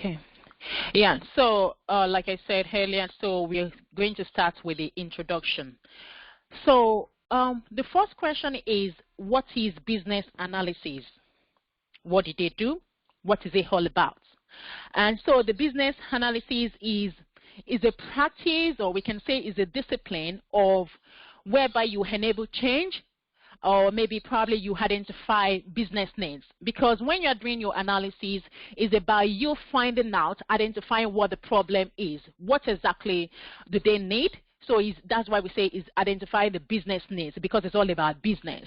Okay. Yeah, so like I said earlier, so we're going to start with the introduction. So the first question is, what is business analysis? What did they do? What is it all about? And so the business analysis is a practice, or we can say is a discipline of whereby you enable change, or maybe probably you identify business needs. Because when you're doing your analysis, it's about you finding out, identifying what the problem is. What exactly do they need? So that's why we say is identify the business needs, because it's all about business.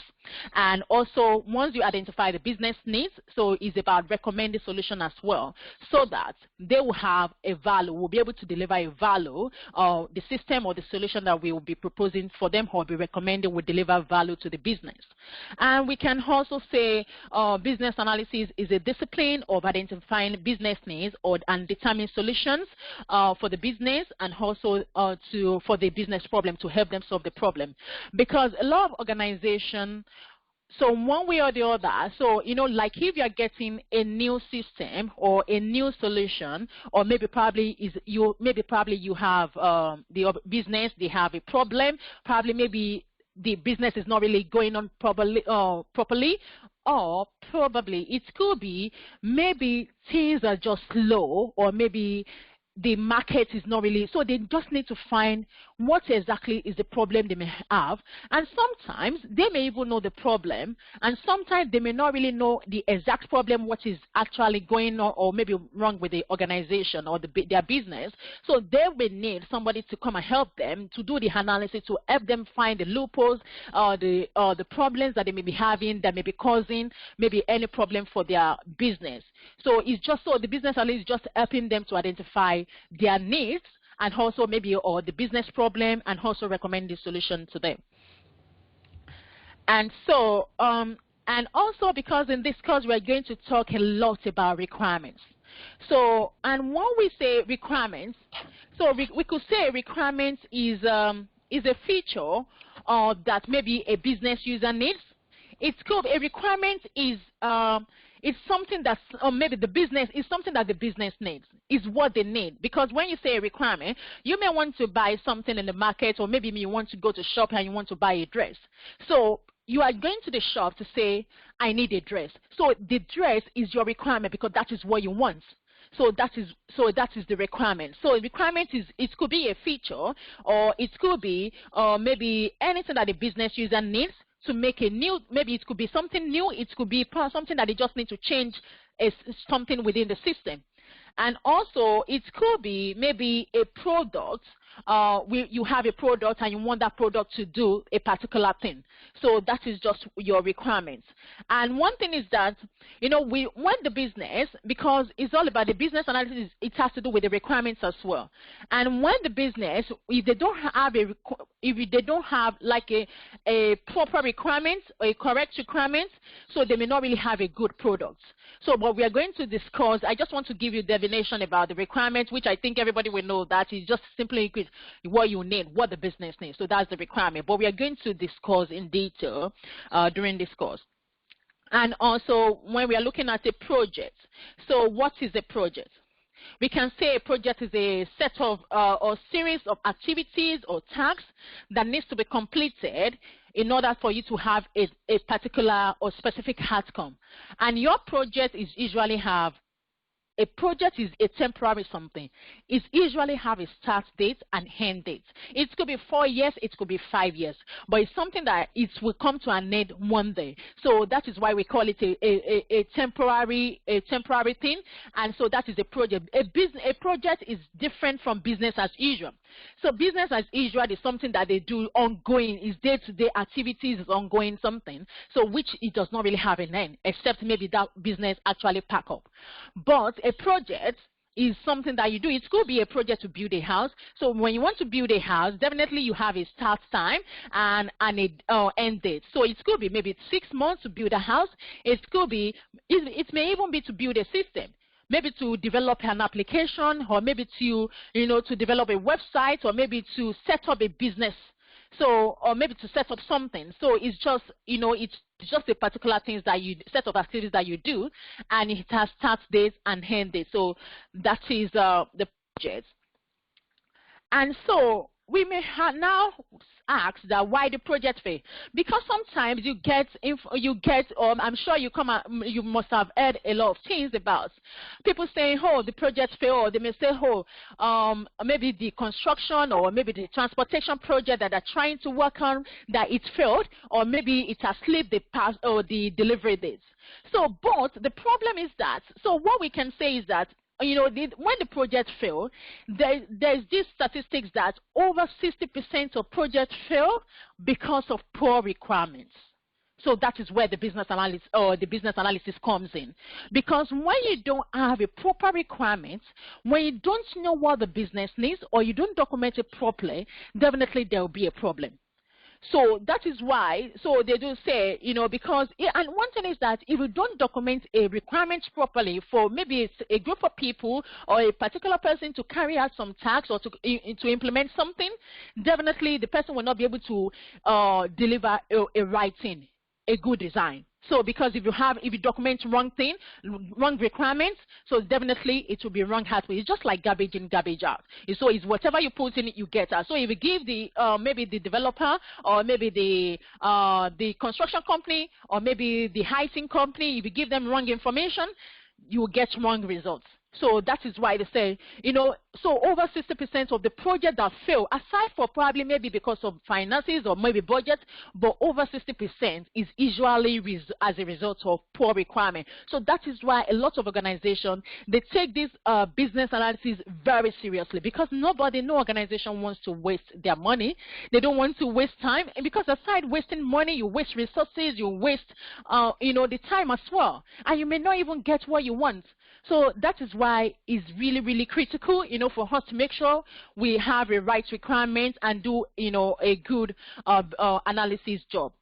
And also, once you identify the business needs, so it's about recommending solution as well, so that they will have a value, will be able to deliver a value, the system or the solution that we will be proposing for them or be recommending will deliver value to the business. And we can also say business analysis is a discipline of identifying business needs and determining solutions for the business, and also for the business problem, to help them solve the problem. Because a lot of organizations, so one way or the other, so like if you're getting a new system or a new solution, or maybe probably you have the business, they have a problem, probably maybe the business is not really going on properly, or probably it could be maybe things are just slow, or maybe the market is not really, so they just need to find what exactly is the problem they may have. And sometimes they may even know the problem, and sometimes they may not really know the exact problem, what is actually going on or maybe wrong with the organization or their business. So they will need somebody to come and help them to do the analysis, to help them find the loopholes, the problems that they may be having, that may be causing maybe any problem for their business. So it's just so the business analyst is just helping them to identify their needs, and also maybe or the business problem, and also recommend the solution to them. And so and also, because in this course we are going to talk a lot about requirements. So, and when we say requirements, so we could say requirements is a feature that maybe a business user needs. It's called a requirement is it's something that's, or maybe the business is something that the business needs, is what they need. Because when you say a requirement, you may want to buy something in the market, or maybe you want to go to shop and you want to buy a dress. So you are going to the shop to say, I need a dress. So the dress is your requirement, because that is what you want. So that is the requirement. So the requirement is, it could be a feature, or it could be maybe anything that the business user needs to make a new, maybe it could be something new, it could be something that they just need to change something within the system. And also it could be maybe a product, you have a product and you want that product to do a particular thing. So that is just your requirements. And one thing is that, we want the business, because it's all about the business analysis, it has to do with the requirements as well. And when the business, if they don't have like a proper requirement, or a correct requirement, so they may not really have a good product. So what we are going to discuss, I just want to give you definition about the requirements, which I think everybody will know that is just simply what you need, what the business needs. So that's the requirement. But we are going to discuss in detail during this course. And also, when we are looking at a project, so what is a project? We can say a project is a set of or series of activities or tasks that needs to be completed in order for you to have a particular or specific outcome. And your project is usually have, a project is a temporary something. It usually have a start date and end date. It could be 4 years, it could be 5 years, but it's something that it will come to an end one day. So that is why we call it a temporary thing. And so that is a project. A project is different from business as usual. So business as usual is something that they do ongoing, is day-to-day activities, is ongoing something, so which it does not really have an end, except maybe that business actually pack up. But a project is something that you do. It could be a project to build a house. So when you want to build a house, definitely you have a start time and a end date. So it could be maybe 6 months to build a house. It could be, it may even be to build a system. Maybe to develop an application, or maybe to, to develop a website, or maybe to set up a business So, or maybe to set up something. So it's just, it's just a particular things that you set of activities that you do, and it has start date and end date. So that is the project. And so we may now ask that why the project fail, because sometimes you get I'm sure you must have heard a lot of things about people saying, oh, the project failed. Or they may say, oh, maybe the construction or maybe the transportation project that they're trying to work on, that it failed, or maybe it has slipped the past or the delivery dates. So but the problem is that, so what we can say is that, when the project fail, there's these statistics that over 60% of projects fail because of poor requirements. So that is where the business analysis or the business analysis comes in. Because when you don't have a proper requirement, when you don't know what the business needs or you don't document it properly, definitely there will be a problem. So that is why, so they do say, because, and one thing is that if you don't document a requirement properly for maybe it's a group of people or a particular person to carry out some tasks or to implement something, definitely the person will not be able to deliver a right thing, a good design. So because if you document wrong thing, wrong requirements, so definitely it will be wrong output. It's just like garbage in, garbage out. So it's whatever you put in, you get out. So if you give the maybe the developer or maybe the construction company or maybe the high-end company, if you give them wrong information, you will get wrong results. So that is why they say, so over 60% of the project that fail, aside for probably maybe because of finances or maybe budget, but over 60% is usually as a result of poor requirement. So that is why a lot of organizations, they take this business analysis very seriously, because no organization wants to waste their money. They don't want to waste time. And because aside wasting money, you waste resources, you waste, the time as well. And you may not even get what you want. So that is why it's really, really critical, for us to make sure we have a right requirement and do, a good analysis job.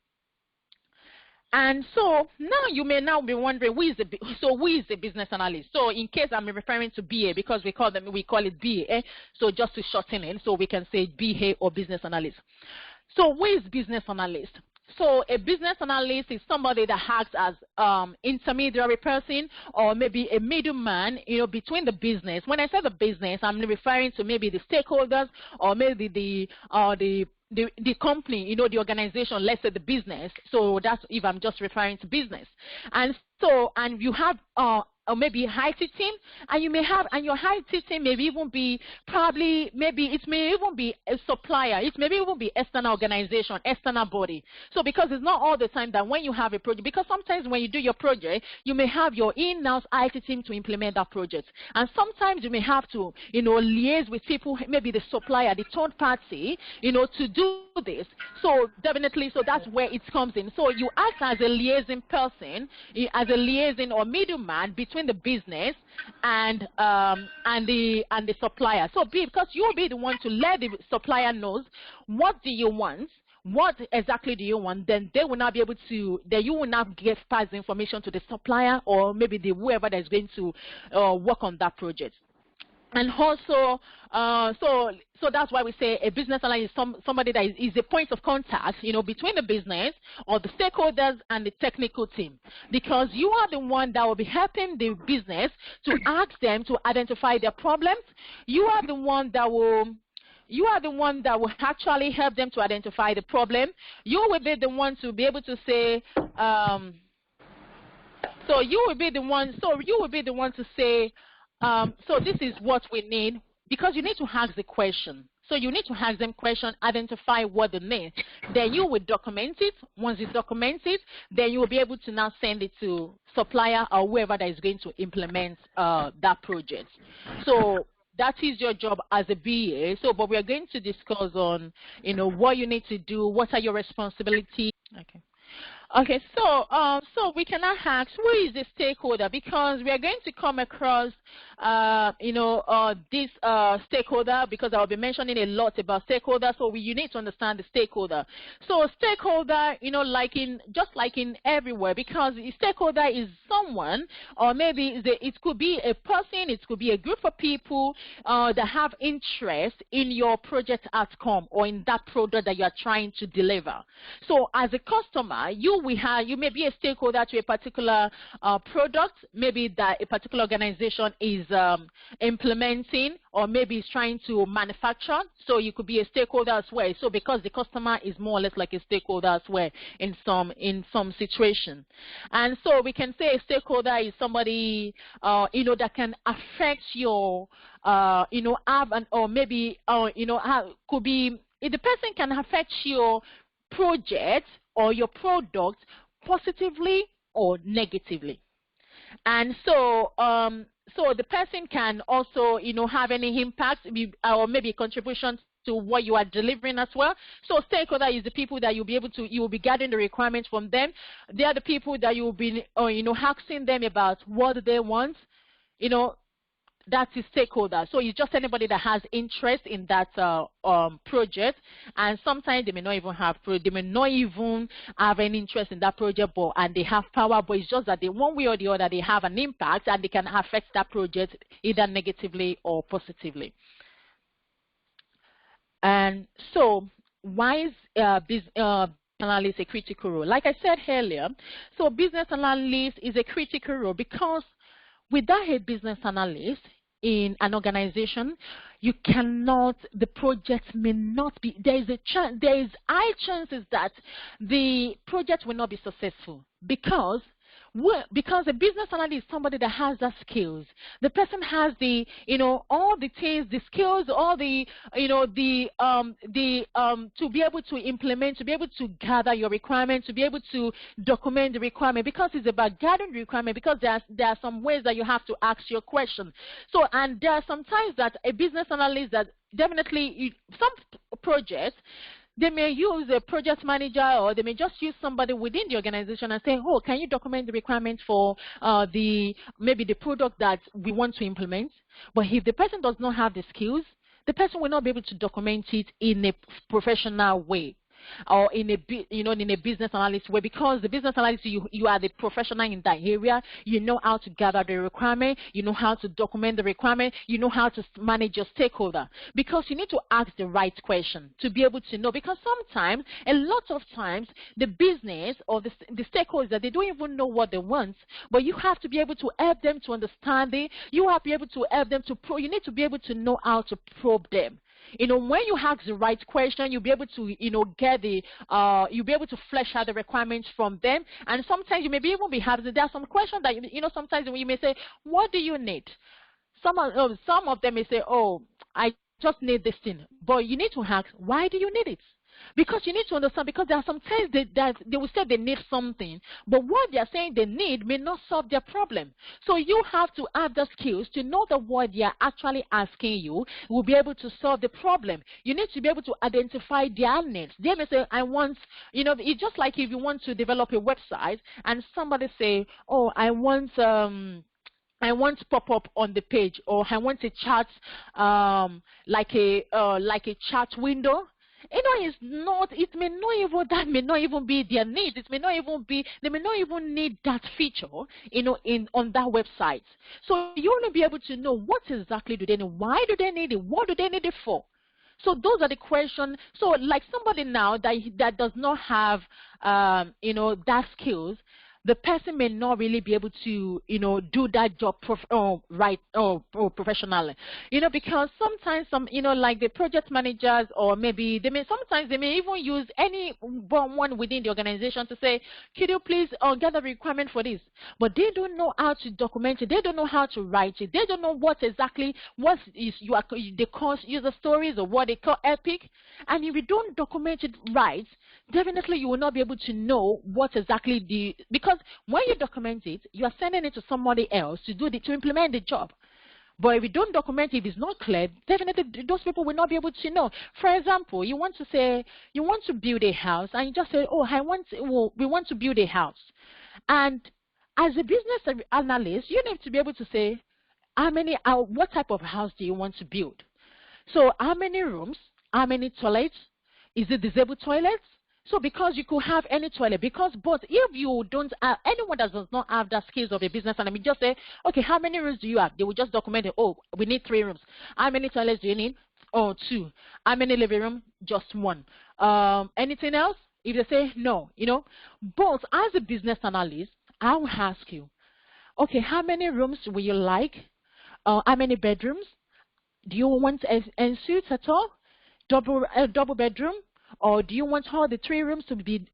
And so now you may now be wondering, who is the business analyst? So in case I'm referring to BA, because we call it BA, so just to shorten it, so we can say BA or business analyst. So who is business analyst? So a business analyst is somebody that acts as intermediary person or maybe a middleman, between the business. When I say the business, I'm referring to maybe the stakeholders or maybe the company, the organization, let's say the business. So that's if I'm just referring to business. And so, and you have or maybe a IT team, and you may have, and your IT team may even be maybe it may even be a supplier, it may even be external organization, external body. So because it's not all the time that when you have a project, because sometimes when you do your project, you may have your in-house IT team to implement that project. And sometimes you may have to, liaise with people, maybe the supplier, the third party, to do this. So definitely, so that's where it comes in. So you act as a liaison person, as a liaison or middleman between the business and the supplier. So because you'll be the one to let the supplier knows what do you want, what exactly do you want, then they will not be able to, then you will not get pass information to the supplier or maybe the whoever that is going to work on that project. And also, so that's why we say a business analyst is somebody that is a point of contact, between the business or the stakeholders and the technical team, because you are the one that will be helping the business to ask them to identify their problems. You are the one that will actually help them to identify the problem. You will be the one to be able to say, so you will be the one to say, so this is what we need, because you need to ask the question. So you need to ask them question, identify what they need. Then you will document it. Once you document it, then you will be able to now send it to supplier or whoever that is going to implement that project. So that is your job as a BA. So, but we are going to discuss on, what you need to do, what are your responsibilities. Okay. Okay, so we cannot ask who is the stakeholder, because we are going to come across, this stakeholder, because I'll be mentioning a lot about stakeholder. So you need to understand the stakeholder. So stakeholder, just like in everywhere, because a stakeholder is someone, or maybe it could be a person, it could be a group of people that have interest in your project outcome or in that product that you are trying to deliver. So as a customer, you may be a stakeholder to a particular product, maybe that a particular organization is implementing, or maybe is trying to manufacture. So you could be a stakeholder as well. So because the customer is more or less like a stakeholder as well in some situation. And so we can say a stakeholder is somebody that can affect your could be, if the person can affect your project or your product positively or negatively. And so so the person can also have any impact or maybe contribution to what you are delivering as well. So stakeholder is the people that you will be gathering the requirements from them. They are the people that you will be asking them about what they want. That is stakeholder. So it's just anybody that has interest in that project, and sometimes they may not even have any interest in that project, and they have power, but it's just that one way or the other they have an impact and they can affect that project either negatively or positively. And so why is business analyst a critical role? Like I said earlier, so business analyst is a critical role because without a business analyst in an organization, the project may not be, there is high chances that the project will not be successful, because a business analyst is somebody that has the skills. The person has all the things, the skills, all the to be able to implement, to be able to gather your requirements, to be able to document the requirement, because it's about gathering the requirement, because there are some ways that you have to ask your question. So, and there are sometimes that a business analyst that definitely some projects, they may use a project manager, or they may just use somebody within the organization and say, oh, can you document the requirements for maybe the product that we want to implement? But if the person does not have the skills, the person will not be able to document it in a professional way, or in a business analyst way, because the business analyst, you are the professional in that area. You know how to gather the requirement, you know how to document the requirement, you know how to manage your stakeholder, because you need to ask the right question to be able to know. Because sometimes, a lot of times, the business or the stakeholders, that they don't even know what they want, but you have to be able to help them to understand it. You have to be able to help them to you need to be able to know how to probe them. When you ask the right question, you'll be able to, you'll be able to flesh out the requirements from them. And sometimes you may be even be having, there are some questions that, sometimes you may say, what do you need? Some of them may say, oh, I just need this thing. But you need to ask, why do you need it? Because you need to understand, because there are some times that they will say they need something, but what they are saying they need may not solve their problem. So you have to have the skills to know that what they are actually asking you will be able to solve the problem. You need to be able to identify their needs. They may say, I want, it's just like if you want to develop a website and somebody say, oh, I want pop-up on the page, or I want a chat, like a chat window. It's not, that may not even be their need. They may not even need that feature, on that website. So you want to be able to know what exactly do they need, why do they need it, what do they need it for? So those are the questions. So like somebody now that does not have, that skills, the person may not really be able to, do that job professionally, because sometimes like the project managers, or maybe sometimes they may even use one within the organization to say, could you please gather the requirement for this? But they don't know how to document it. They don't know how to write it. They don't know what they call user stories, or what they call epic. And if you don't document it right, definitely you will not be able to know what exactly because when you document it, you are sending it to somebody else to implement the job. But if you don't document it, if it's not clear, definitely those people will not be able to know. For example, you want to say you want to build a house, and you just say, "Oh, we want to build a house," and as a business analyst, you need to be able to say, what type of house do you want to build? So how many rooms? How many toilets? Is it disabled toilets? So because you could have any toilet, but if you don't have anyone that does not have the skills of a business, and I mean just say, okay, how many rooms do you have? They will just document it. Oh, we need 3 rooms. How many toilets do you need? Oh, 2. How many living room? Just 1. Anything else? If they say no, but as a business analyst, I will ask you, okay, how many rooms will you like? How many bedrooms? Do you want en suite at all? Double bedroom? Or do you want all the 3 rooms to be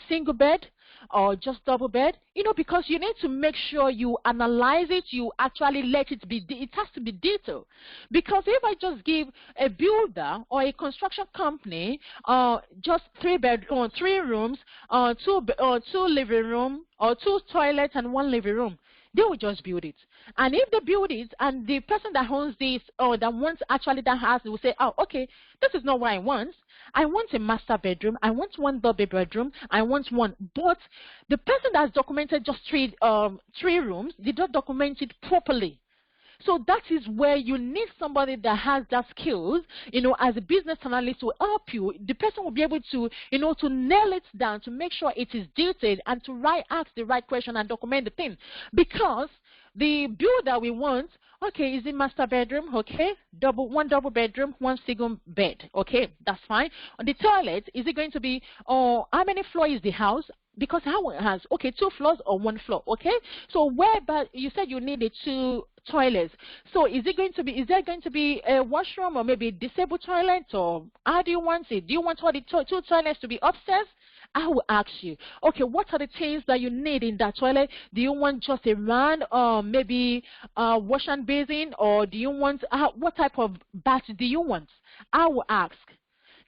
single bed or just double bed? Because you need to make sure you analyze it, you actually let it be, it has to be detailed. Because if I just give a builder or a construction company just 3 rooms, 2 living room, or 2 toilets and 1 living room, they will just build it. And if they build it and the person that owns this or that wants actually that house will say, oh, okay, this is not what I want. I want a master bedroom. I want 1 double bedroom. I want 1. But the person that's documented just 3 rooms did not document it properly. So that is where you need somebody that has that skills, as a business analyst to help you. The person will be able to, to nail it down, to make sure it is detailed and to ask the right question and document the thing. Because the builder we want, okay, is it master bedroom? Okay, 1 double bedroom, 1 single bed. Okay, that's fine. On the toilet, is it going to be, how many floors is the house? Because how it has, okay, 2 floors or 1 floor. Okay, so but you said you needed 2 toilets. So is there going to be a washroom or maybe disabled toilet, or how do you want it? Do you want all the 2 toilets to be upstairs? I will ask you, okay, what are the things that you need in that toilet? Do you want just a round, maybe wash and basin, or do you want, what type of bath do you want? I will ask.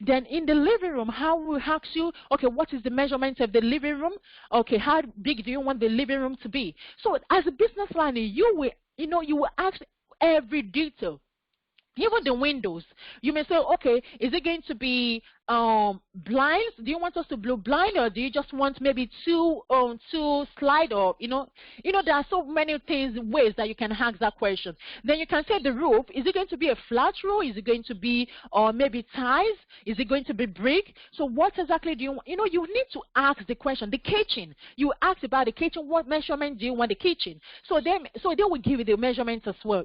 Then in the living room, how will ask you, okay, what is the measurement of the living room? Okay, how big do you want the living room to be? So as a business owner, you will ask every detail. Even the windows, you may say, okay, is it going to be blinds? Do you want us to blow blind, or do you just want maybe 2 slide, or there are so many ways that you can ask that question. Then you can say the roof, is it going to be a flat roof? Is it going to be maybe tiles? Is it going to be brick? So what exactly do you want? You need to ask the question. The kitchen, you ask about the kitchen, what measurement do you want the kitchen? So they will give you the measurements as well.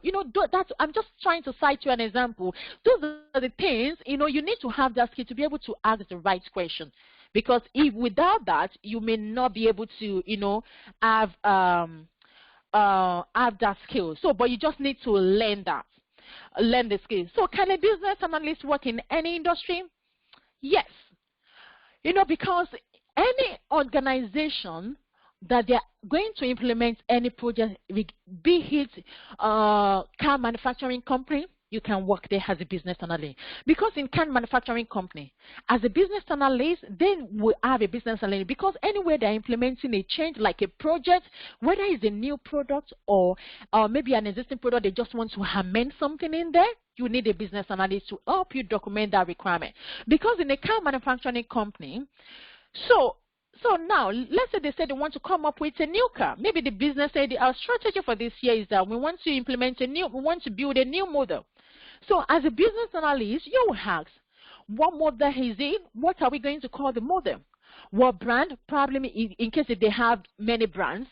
I'm just trying to cite you an example. Those are the things, you need to have that skill to be able to ask the right question. Because if without that, you may not be able to, have that skill. So, but you just need to learn the skill. So can a business analyst work in any industry? Yes. Because any organization that they're going to implement any project, be it car manufacturing company, you can work there as a business analyst. Because in car manufacturing company, as a business analyst, they will have a business analyst, because anywhere they're implementing a change, like a project, whether it's a new product or maybe an existing product, they just want to amend something in there, you need a business analyst to help you document that requirement. Because in a car manufacturing company, so now, let's say they said they want to come up with a new car. Maybe the business said our strategy for this year is that we want to build a new model. So as a business analyst, you will ask, what model is it? What are we going to call the model? What brand? Probably in case if they have many brands,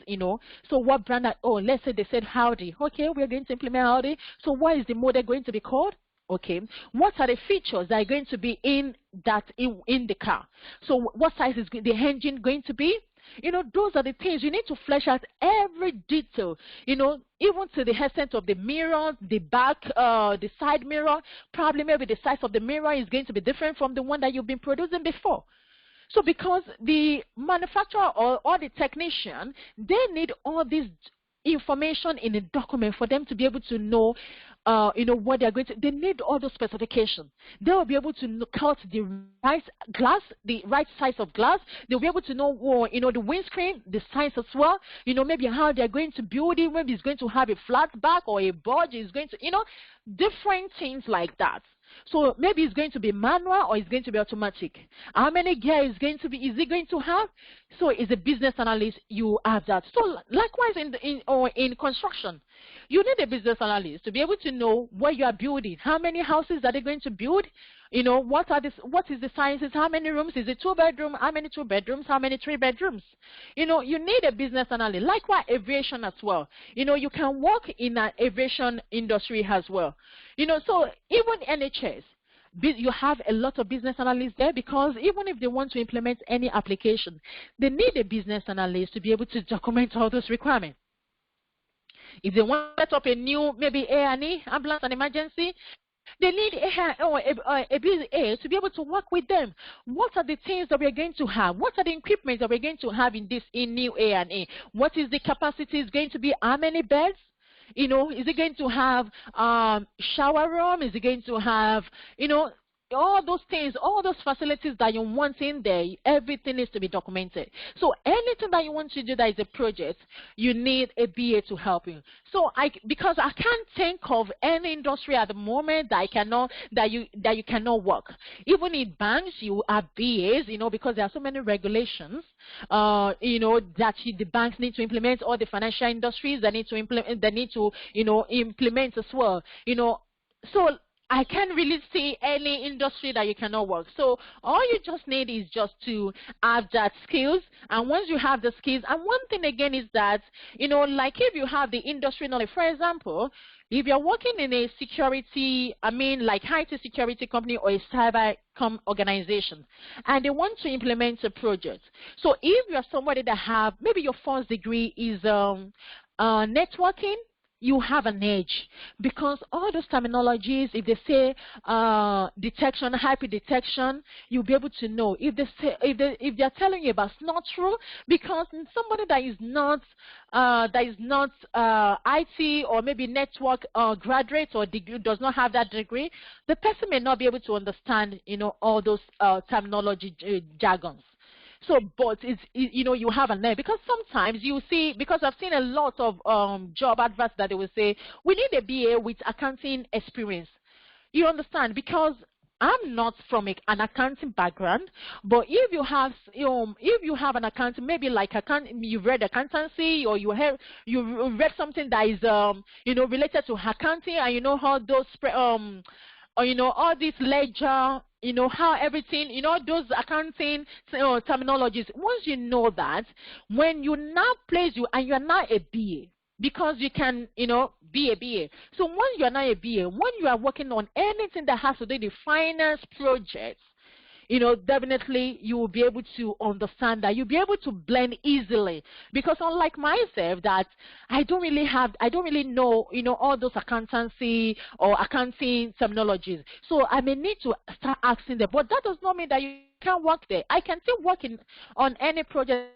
So what brand? Let's say they said Audi. Okay, we're going to implement Audi. So what is the model going to be called? Okay, what are the features that are going to be in the car? So what size is the engine going to be? Those are the things you need to flesh out every detail, even to the extent of the mirror, the back, the side mirror. Probably maybe the size of the mirror is going to be different from the one that you've been producing before. So because the manufacturer or the technician, they need all these information in a document for them to be able to know, what they're going to. They need all those specifications. They will be able to cut the right glass, the right size of glass. They'll be able to know, the windscreen, the size as well. Maybe how they're going to build it. Maybe it's going to have a flat back or a budge. It's going to, different things like that. So maybe it's going to be manual or it's going to be automatic. How many gears is it going to have? So as a business analyst, you have that. So likewise in construction, you need a business analyst to be able to know what you are building. How many houses are they going to build? What is the sizes? How many rooms? Is it 2-bedroom? How many 2 bedrooms? How many 3 bedrooms? You need a business analyst. Likewise, aviation as well. You can work in an aviation industry as well. So even NHS, you have a lot of business analysts there, because even if they want to implement any application, they need a business analyst to be able to document all those requirements. If they want to set up a new, maybe A&E, ambulance and emergency, they need a BA to be able to work with them. What are the things that we're going to have? What are the equipment that we're going to have in new A&E? What is the capacity is going to be? How many beds? Is it going to have shower room? Is it going to have, all those things, all those facilities that you want in there, everything needs to be documented. So anything that you want to do that is a project, you need a BA to help you. So because I can't think of any industry at the moment that you cannot work. Even in banks, you have BAs, because there are so many regulations, that the banks need to implement. All the financial industries that need to implement, implement as well. So I can't really see any industry that you cannot work. So all you just need is just to have that skills. And once you have the skills, and one thing again is that, like if you have the industry knowledge, for example, if you're working in a security, like IT security company or a cyber organization, and they want to implement a project. So if you're somebody that have, maybe your first degree is networking, you have an edge, because all those terminologies, if they say detection, hyper detection, you'll be able to know. If they're telling you about, it's not true, because somebody that is not IT or maybe network graduate or degree, does not have that degree, the person may not be able to understand all those terminology jargons. So, but you have a name, because sometimes you see, because I've seen a lot of job adverts that they will say, we need a BA with accounting experience. You understand? Because I'm not from an accounting background, but if you have an accounting, maybe like you've read accountancy, or you read something that is related to accounting, and you know how those all these ledger, how everything, those accounting terminologies. Once you know that, when you now place you, and you're not a BA, because you can, be a BA. So once you're not a BA, when you are working on anything that has to do with the finance projects, definitely you will be able to understand that. You'll be able to blend easily, because unlike myself, that I don't really know, all those accountancy or accounting terminologies. So I may need to start asking them, but that does not mean that you can't work there. I can still work on any project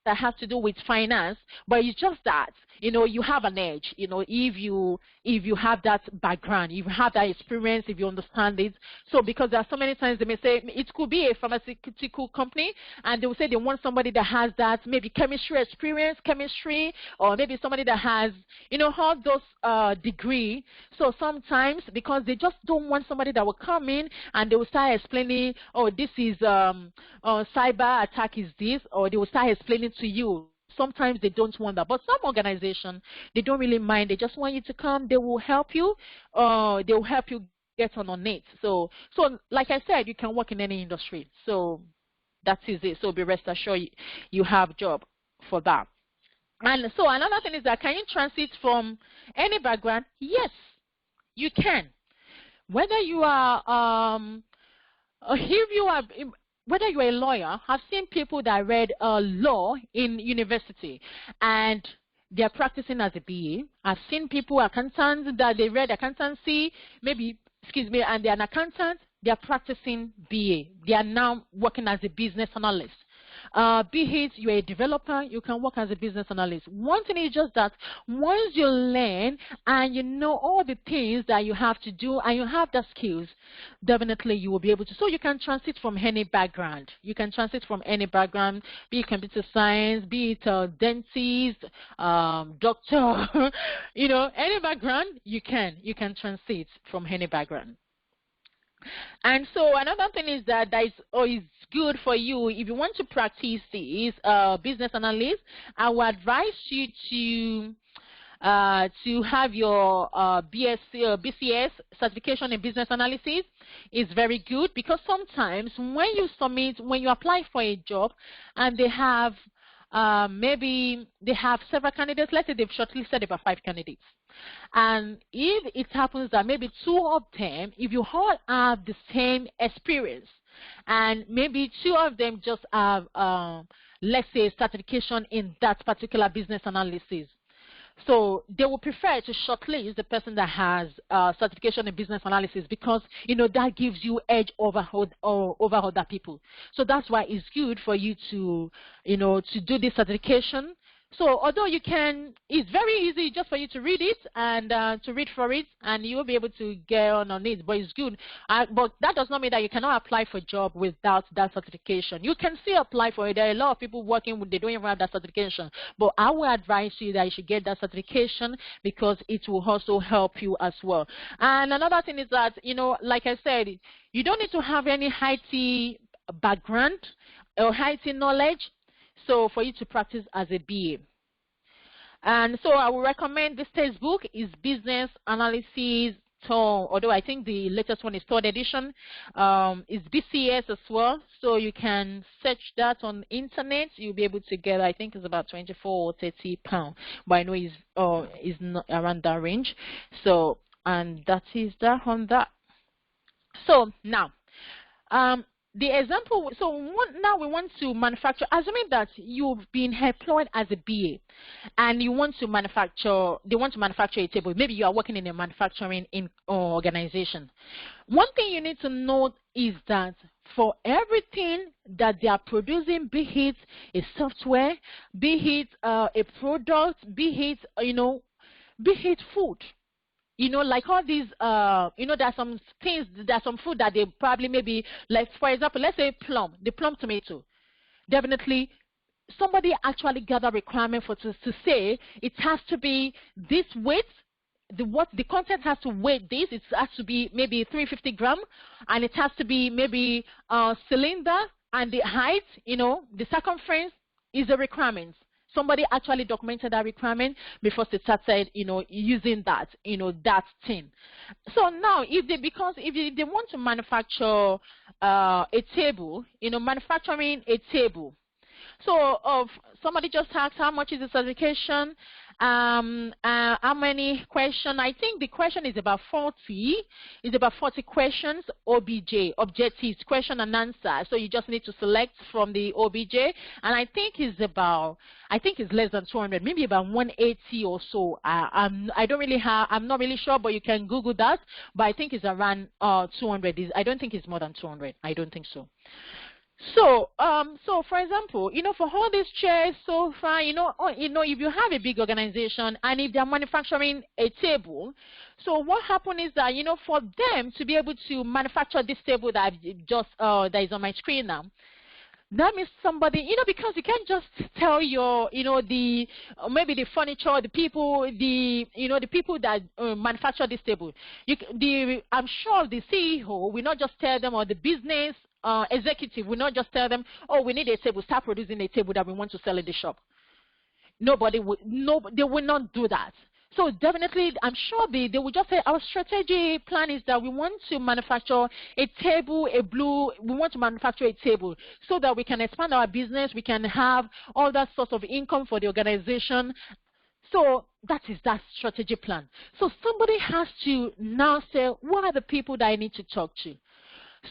that has to do with finance, but it's just that you have an edge. If you have that background, if you have that experience, if you understand it. So because there are so many times they may say it could be a pharmaceutical company, and they will say they want somebody that has that maybe chemistry experience, or maybe somebody that has all those degree. So sometimes, because they just don't want somebody that will come in and they will start explaining, oh, this is cyber attack is this, or they will start explaining to you. Sometimes they don't want that, but some organizations, they don't really mind. They just want you to come. They will help you. They will help you get on it. So like I said, you can work in any industry. So that is it. So be rest assured you have job for that. And so another thing is that, can you transit from any background? Yes, you can. Whether you are whether you're a lawyer, I've seen people that read law in university and they're practicing as a BA. I've seen people, accountants, that they read accountancy, and they're an accountant, they're practicing BA. They are now working as a business analyst. Be it you're a developer, you can work as a business analyst. One thing is just that once you learn and you know all the things that you have to do and you have the skills, definitely you will be able to. So you can transit from any background. You can transit from any background, be it computer science, be it dentist, doctor, any background, you can transit from any background. And so another thing is that is good for you if you want to practice this business analyst. I would advise you to have your BSc or BCS certification in business analysis. Is very good, because sometimes when you apply for a job and they have maybe they have several candidates, let's say they've shortlisted about 5 candidates. And if it happens that maybe 2 of them, if you all have the same experience, and maybe 2 of them just have, let's say, certification in that particular business analysis, so they will prefer to shortlist the person that has certification in business analysis, because that gives you edge over other people. So that's why it's good for you to to do this certification. So although it's very easy just for you to read it and to read for it, and you will be able to get on it, but it's good. But that does not mean that you cannot apply for a job without that certification. You can still apply for it. There are a lot of people working with, they don't even have that certification. But I will advise you that you should get that certification, because it will also help you as well. And another thing is that, like I said, you don't need to have any IT background or IT knowledge, so for you to practice as a BA. And so I will recommend this textbook is Business Analysis, although I think the latest one is 3rd edition. It's BCS as well, so you can search that on internet. You'll be able to get, I think it's about 24 or 30 pounds, but I know it's not around that range. So, and that is that on that. So now, the example, now we want to manufacture, assuming that you've been employed as a BA and you want to manufacture, they want to manufacture a table. Maybe you are working in a manufacturing organization. One thing you need to note is that for everything that they are producing, be it a software, be it a product, be it food, like all these, there are some things, there's some food that they probably maybe, like for example, let's say the plum tomato. Definitely, somebody actually gather requirement to say it has to be this weight, the content has to weight this, it has to be maybe 350 grams, and it has to be maybe cylinder, and the height, the circumference is the requirement. Somebody actually documented that requirement before they started, using that, that thing. So now, if they want to manufacture a table, manufacturing a table. So somebody just asked how much is the certification, how many questions. I think the question is about 40. It's about 40 questions, OBJ, objectives, question and answer. So you just need to select from the OBJ, and I think it's less than 200, maybe about 180 or so. I'm not really sure, but you can Google that. But I think it's around 200. I don't think it's more than 200. I don't think so. So, for example, for all these chairs so far, if you have a big organization and if they're manufacturing a table, so what happened is that, for them to be able to manufacture this table that that is on my screen now, that means somebody, because you can't just tell your, maybe the furniture, the people, the people that manufacture this table. I'm sure the CEO will not just tell them, or the business executive will not just tell them, oh, we need a table, start producing a table that we want to sell in the shop. They will not do that. So definitely, I'm sure they will just say, our strategy plan is that we want to manufacture a table, we want to manufacture a table so that we can expand our business, we can have all that sort of income for the organization. So that is that strategy plan. So somebody has to now say, what are the people that I need to talk to?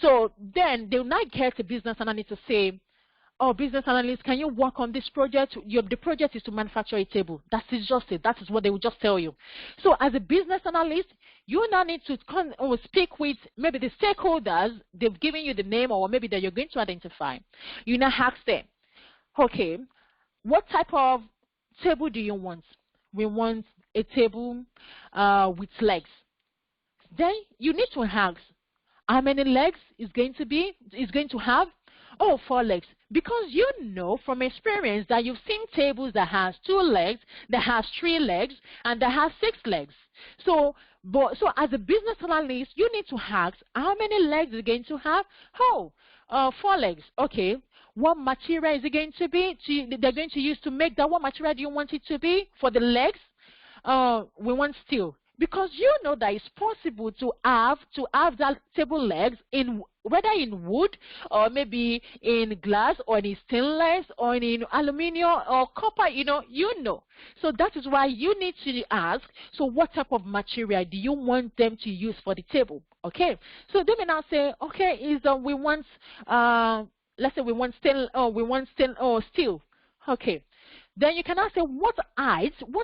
So then they will not get a business analyst to say, oh, business analyst, can you work on this project? The project is to manufacture a table. That is just it. That is what they will just tell you. So as a business analyst, you now need to speak with maybe the stakeholders. They've given you the name, or maybe that you're going to identify. You now ask them, okay, what type of table do you want? We want a table with legs. Then you need to ask how many legs is going to have. Oh, 4 legs. Because you know from experience that you've seen tables that has 2 legs, that has 3 legs, and that has 6 legs. So as a business analyst, you need to ask how many legs is it going to have. Oh, 4 legs. Okay. What material is it going to be? They're going to use to make that. What material do you want it to be for the legs? We want steel, because you know that it's possible to have that table legs in whether in wood or maybe in glass or in stainless or in aluminium or copper. So that is why you need to ask, so what type of material do you want them to use for the table? Okay, so they may now say, okay, we want let's say we want steel. Okay, then you can ask, what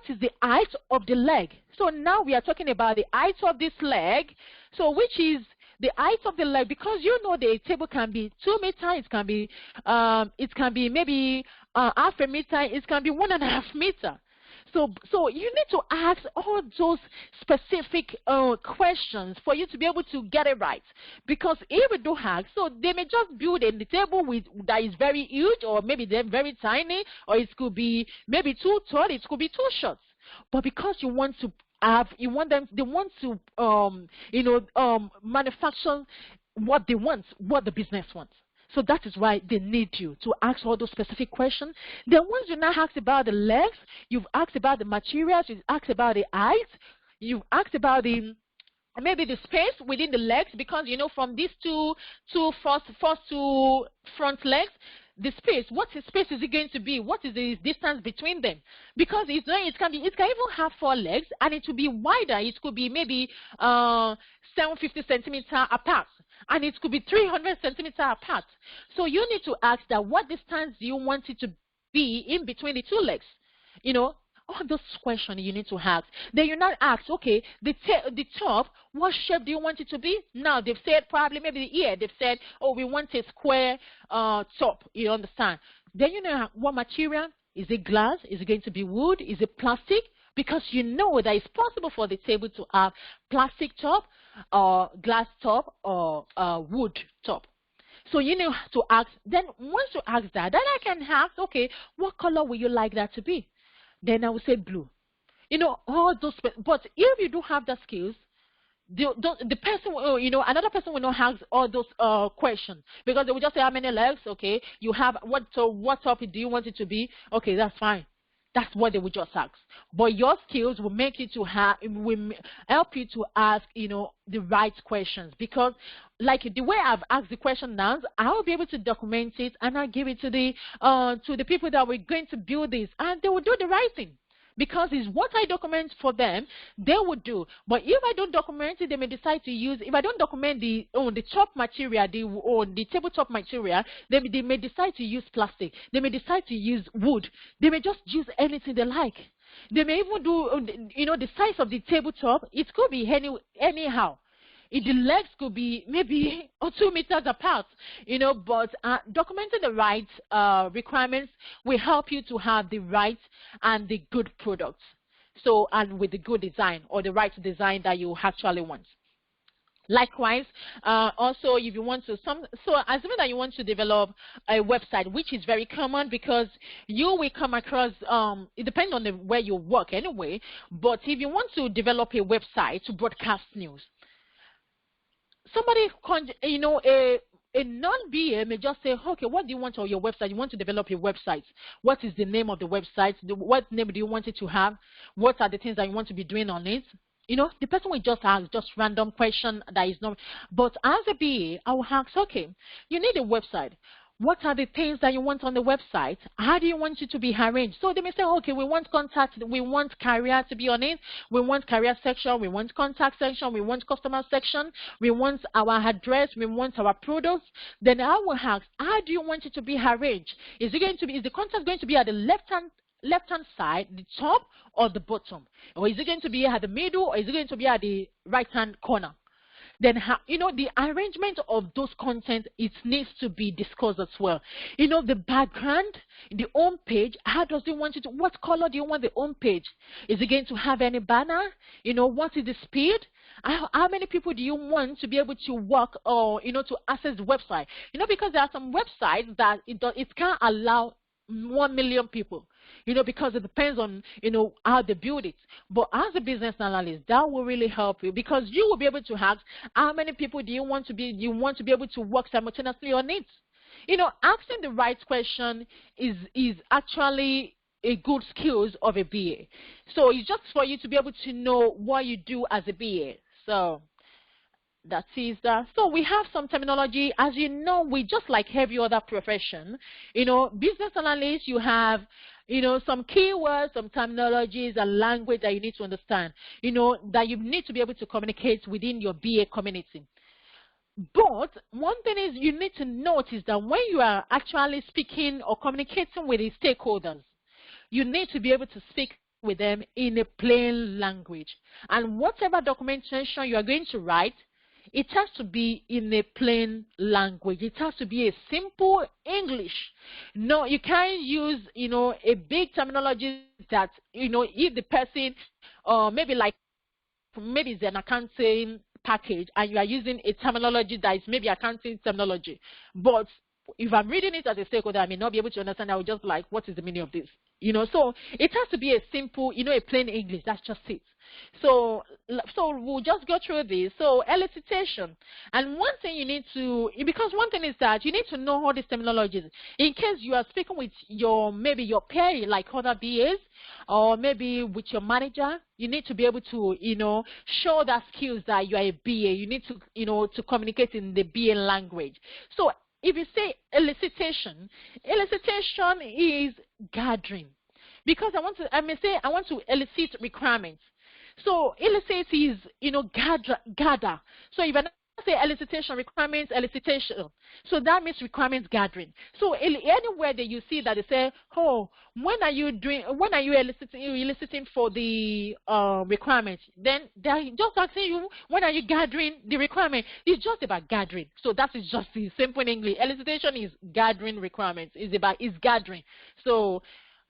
is the height of the leg? So now we are talking about the height of this leg. So which is the height of the leg, because you know the table can be 2 meters, it can be maybe half a meter, it can be 1.5 meters. So you need to ask all those specific questions for you to be able to get it right. Because if we do ask, so they may just build a table that is very huge, or maybe they're very tiny, or it could be maybe too tall, it could be too short. But because they want to manufacture what they want, what the business wants. So that is why they need you to ask all those specific questions. Then once you now ask about the legs, you've asked about the materials, you've asked about the height, you've asked about maybe the space within the legs, because from these first two front legs, the space, what space is it going to be? What is the distance between them? Because it can even have 4 legs, and it will be wider. It could be maybe 750 centimeters apart, and it could be 300 centimeters apart. So you need to ask that, what distance do you want it to be in between the 2 legs? All those questions you need to ask. Then you not ask, okay, the top, what shape do you want it to be? Now they've said probably maybe the ear. They've said, oh, we want a square top. You understand? Then you know what material. Is it glass? Is it going to be wood? Is it plastic? Because you know that it's possible for the table to have plastic top, or glass top, or wood top. So you need to ask. Then once you ask that, then I can ask, okay, what color would you like that to be? Then I will say blue. All those. But if you do have the skills, the person, another person will not ask all those questions, because they will just say, how many legs? Okay, you have what? So what topic do you want it to be? Okay, that's fine. That's what they will just ask. But your skills will make you will help you to ask, the right questions. Because like the way I've asked the question now, I will be able to document it, and I'll give it to the people that we're going to build this, and they will do the right thing. Because it's what I document for them, they would do. But if I don't document it, they may decide to use. If I don't document the top material, the tabletop material, they may decide to use plastic. They may decide to use wood. They may just use anything they like. They may even do, the size of the tabletop. It could be anyhow. The legs could be maybe 2 meters apart, but documenting the right requirements will help you to have the right and the good products. So, and with the good design, or the right design that you actually want. Likewise, also if you want to, assuming that you want to develop a website, which is very common, because you will come across, it depends on where you work anyway, but if you want to develop a website to broadcast news, somebody, a non-BA may just say, okay, what do you want on your website? You want to develop your website. What is the name of the website? What name do you want it to have? What are the things that you want to be doing on it? The person will just ask just random question that is not. But as a BA, I will ask, okay, you need a website. What are the things that you want on the website? How do you want it to be arranged? So they may say, okay, we want contact, we want career to be on it, we want career section, we want contact section, we want customer section, we want our address, we want our products. Then I will ask, how do you want it to be arranged? Is the contact going to be at the left-hand side, the top, or the bottom? Or is it going to be at the middle, or is it going to be at the right-hand corner? Then the arrangement of those content, it needs to be discussed as well. The background, the home page, how does it want it to, what color do you want the home page? Is it going to have any banner? What is the speed? How many people do you want to be able to work or to access the website? Because there are some websites that it can't allow 1 million people, because it depends on, how they build it. But as a business analyst, that will really help you, because you will be able to ask, how many people do you want to be able to work simultaneously on it? Asking the right question is actually a good skills of a BA. So it's just for you to be able to know what you do as a BA. So that is that. So we have some terminology. As you know, we just like every other profession. Business analysts, you have, some keywords, some terminologies, and language that you need to understand, that you need to be able to communicate within your BA community. But one thing is, you need to notice that when you are actually speaking or communicating with the stakeholders, you need to be able to speak with them in a plain language. And whatever documentation you are going to write, it has to be in a plain language. It has to be a simple English. No, you can't use, a big terminology that, if the person, maybe it's an accounting package and you are using a terminology that is maybe accounting terminology. But if I'm reading it as a stakeholder, I may not be able to understand. I will just like, what is the meaning of this? So it has to be a simple, a plain English. That's just it. So we'll just go through this. So elicitation. And one thing you need to, because one thing is that you need to know all these terminologies. In case you are speaking with maybe your peer, like other BAs, or maybe with your manager, you need to be able to, show that skills that you are a BA. You need to, to communicate in the BA language. So if you say elicitation is gathering, because I may say I want to elicit requirements. So elicit is, gather. So if I say elicitation, requirements, elicitation, so that means requirements gathering. So anywhere that you see that they say, oh, when are you eliciting for the requirements, then they're just asking you, when are you gathering the requirement? It's just about gathering. So that is just the simple in English. Elicitation is gathering requirements. It's gathering.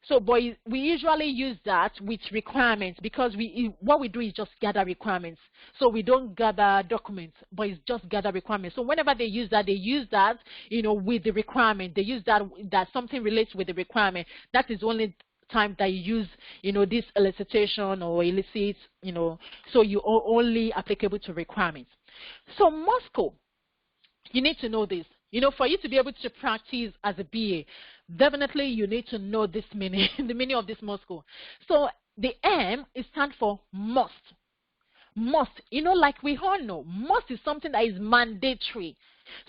But we usually use that with requirements, because what we do is just gather requirements. So we don't gather documents, but it's just gather requirements. So whenever they use that, with the requirement. They use that something relates with the requirement. That is only time that you use, this elicitation or elicit, so you are only applicable to requirements. So Moscow, you need to know this. For you to be able to practice as a BA, definitely you need to know this meaning, the meaning of this Moscow. So the M stands for must. Must, like we all know, must is something that is mandatory.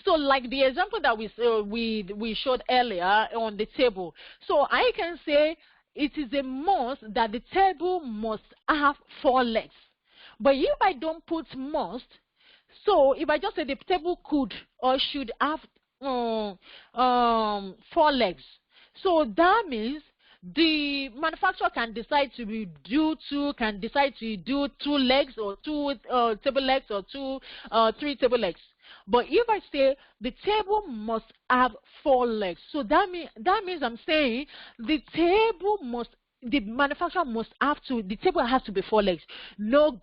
So like the example that we showed earlier on the table. So I can say it is a must that the table must have 4 legs. But if I don't put must, so if I just say the table could or should have 4 legs, so that means the manufacturer can decide to do 2 legs or 2 table legs or 3 table legs. But if I say the table must have 4 legs, so that means I'm saying the manufacturer the table has to be 4 legs. No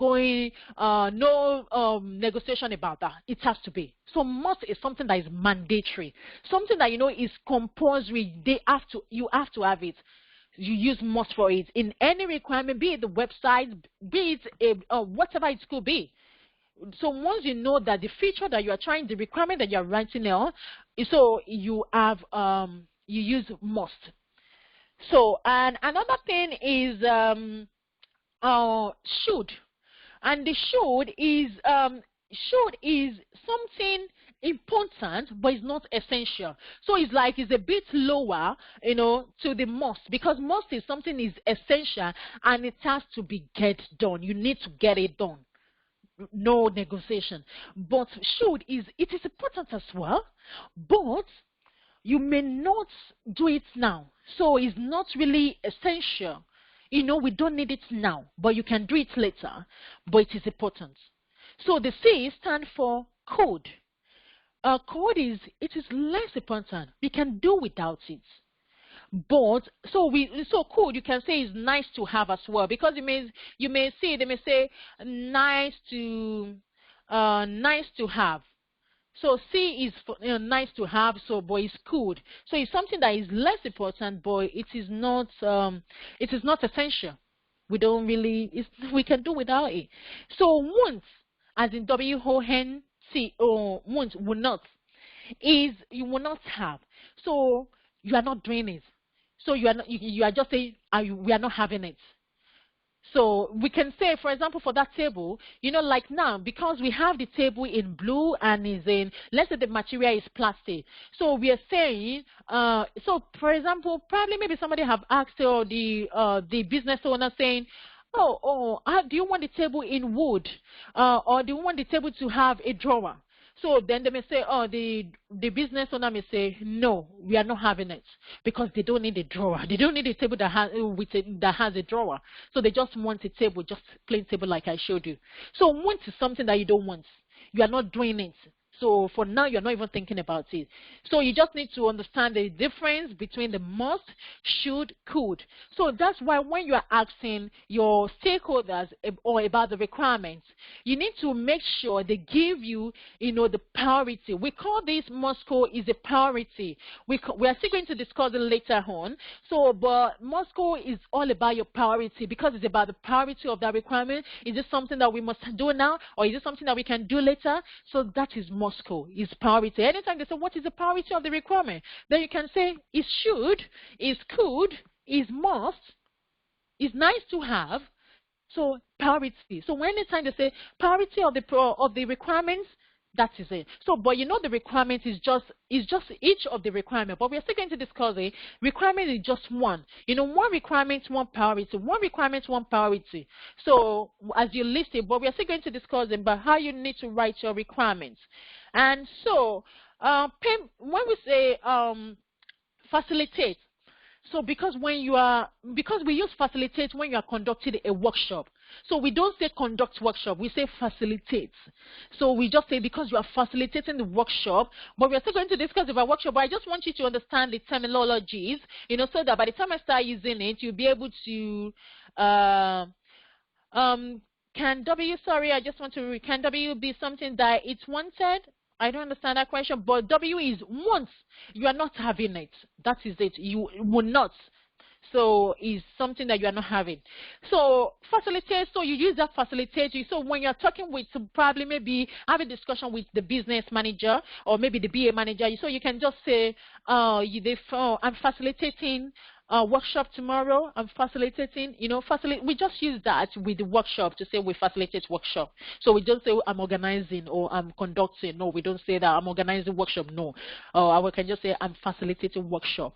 negotiation about that. It has to be. So must is something that is mandatory, something that is compulsory. You have to have it. You use must for it in any requirement, be it the website, be it whatever it could be. So once you know that the feature that you are trying, the requirement that you are writing on, so you have you use must. So, and another thing is should, and the should is something important, but it's not essential. So it's like it's a bit lower, to the must, because must is something is essential and it has to be get done. You need to get it done. No negotiation. But should it is important as well, but you may not do it now. So it's not really essential. We don't need it now, but you can do it later, but it is important. So the C stands for code. Code is less important. We can do without it. But so code you can say is nice to have as well, because you may see they may say nice to have. So C is for, nice to have, so but it's code. So it's something that is less important, but it is not essential. We don't really we can do without it. So won't, as in WONT, or won't, will not, is you will not have. So you are not doing it. So you are just saying we are not having it. So we can say, for example, for that table, like now, because we have the table in blue and is in, let's say the material is plastic. So we are saying, so for example, probably maybe somebody have asked the business owner saying, do you want the table in wood? Or do you want the table to have a drawer? So then they may say, the business owner may say, no, we are not having it, because they don't need a drawer. They don't need a table that has a drawer. So they just want a table, just plain table like I showed you. So want is something that you don't want. You are not doing it. So for now, you're not even thinking about it. So you just need to understand the difference between the must, should, could. So that's why when you are asking your stakeholders or about the requirements, you need to make sure they give you, the priority. We call this must code is a priority. We are still going to discuss it later on. So, but must code is all about your priority, because it's about the priority of that requirement. Is this something that we must do now, or is it something that we can do later? So that is must code, is priority. Anytime they say what is the priority of the requirement, then you can say is should, is could, is must, is nice to have. So priority. So anytime they say priority of the requirements, that is it. So, but the requirement is just each of the requirement. But we are still going to discuss it. Requirement is just one. One requirement, one priority. One requirement, one priority. So as you list it, but we are still going to discuss it about how you need to write your requirements. And so, when we say facilitate. So because we use facilitate when you are conducting a workshop. So we don't say conduct workshop, we say facilitate. So we just say because you are facilitating the workshop, but we are still going to discuss about workshop, but I just want you to understand the terminologies, so that by the time I start using it, you'll be able to, can W be something that it's wanted? I don't understand that question, but W is once. You are not having it. That is it. You will not. So is something that you are not having. So facilitate, so you use that facilitate. So when you're talking with probably maybe have a discussion with the business manager or maybe the BA manager, so you can just say, I'm facilitating workshop tomorrow. I'm facilitating, we just use that with the workshop to say we facilitate workshop. So we don't say I'm organizing or I'm conducting. No, we don't say that I'm organizing workshop. No, we can just say I'm facilitating workshop.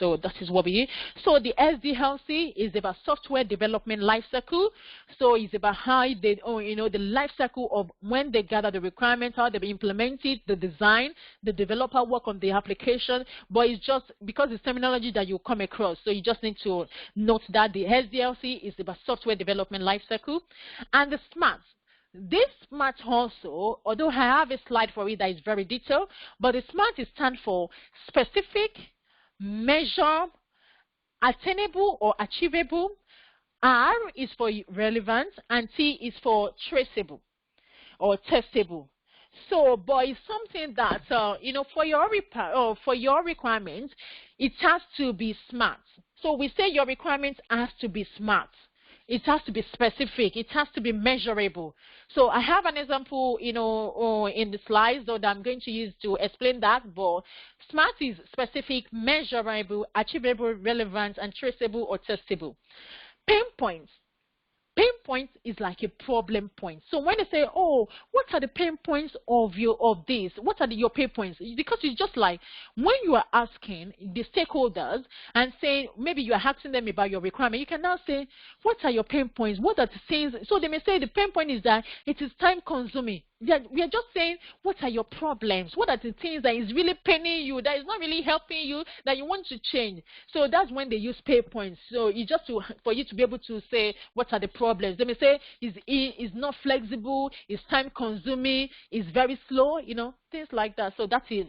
So that is what we use. So the SDLC is about software development lifecycle. So it's about how they, the lifecycle of when they gather the requirements, how they implement it, the design, the developer work on the application. But it's just because it's terminology that you come across. So you just need to note that the SDLC is about software development lifecycle. And the SMART. This SMART also, although I have a slide for it that is very detailed, but the SMART stands for specific, measure, attainable or achievable. R is for relevant and T is for traceable or testable. So, but it's something that for your requirements, it has to be smart. So we say your requirements has to be smart. It has to be specific. It has to be measurable. So I have an example, in the slides that I'm going to use to explain that. But SMART is specific, measurable, achievable, relevant, and traceable or testable. Pain points. Pain points is like a problem point. So when they say, oh, what are the pain points of this? What are your pain points? Because it's just like when you are asking the stakeholders and saying, maybe you are asking them about your requirement, you can now say, what are your pain points? What are the things? So they may say the pain point is that it is time consuming. we are just saying, what are your problems? What are the things that is really paining you, that is not really helping you, that you want to change? So that's when they use pay points. So it's just for you to be able to say, what are the problems? They may say, is not flexible, is time consuming, is very slow, things like that. So that is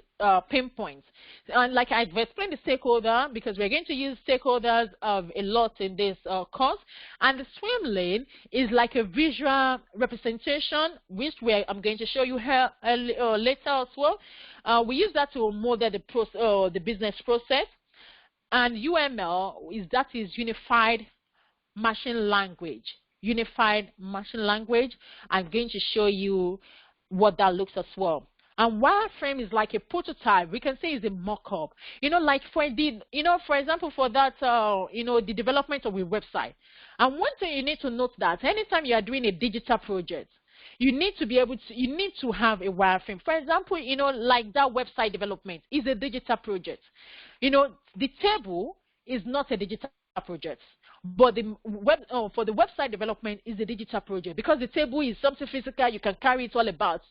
pain points. And like I've explained the stakeholder, because we're going to use stakeholders a lot in this course. And the swim lane is like a visual representation, which I'm going to show you here later as well. We use that to model the business process. And UML is unified machine language. Unified machine language. I'm going to show you what that looks as well. And wireframe is like a prototype. We can say it's a mock-up. Like for example, for that, the development of a website. And one thing you need to note that anytime you are doing a digital project, you need to have a wireframe. For example, like that website development is a digital project. The table is not a digital project. But for the website development is a digital project, because the table is something physical, you can carry it all about.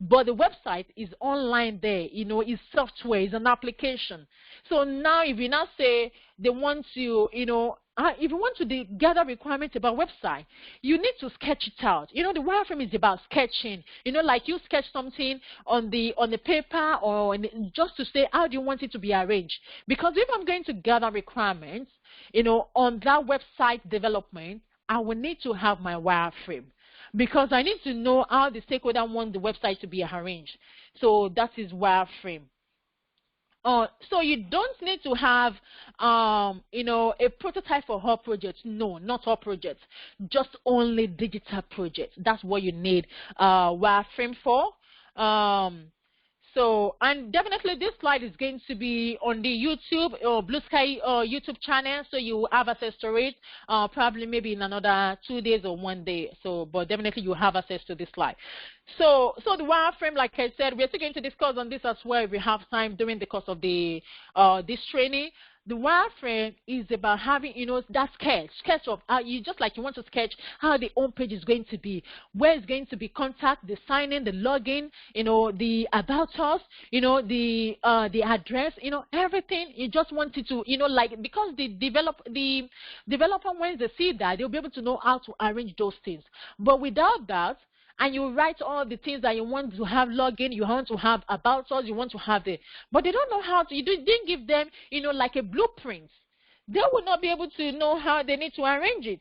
But the website is online there, is software, is an application. So now if you now say they want to, if you want to gather requirements about website, you need to sketch it out. The wireframe is about sketching. Like you sketch something on the paper or just to say, how do you want it to be arranged? Because if I'm going to gather requirements, on that website development, I will need to have my wireframe, because I need to know how the stakeholder wants the website to be arranged. So that is wireframe. So you don't need to have, a prototype for all projects. No, not all projects. Just only digital projects. That's what you need wireframe for. And definitely this slide is going to be on the YouTube or Blue Sky YouTube channel, so you have access to it probably maybe in another 2 days or 1 day. But definitely you have access to this slide. So the wireframe, like I said, we're still going to discuss on this as well if we have time during the course of the this training. The wireframe is about having, that sketch of how you want to sketch how the home page is going to be, where it's going to be contact, the sign in, the login, the about us, the address, everything. You just want it to, because the developer, when they see that, they'll be able to know how to arrange those things. But without that, and you write all the things that you want to have login, you want to have about us, you want to have it, but they don't know how to. You didn't give them, like a blueprint. They will not be able to know how they need to arrange it.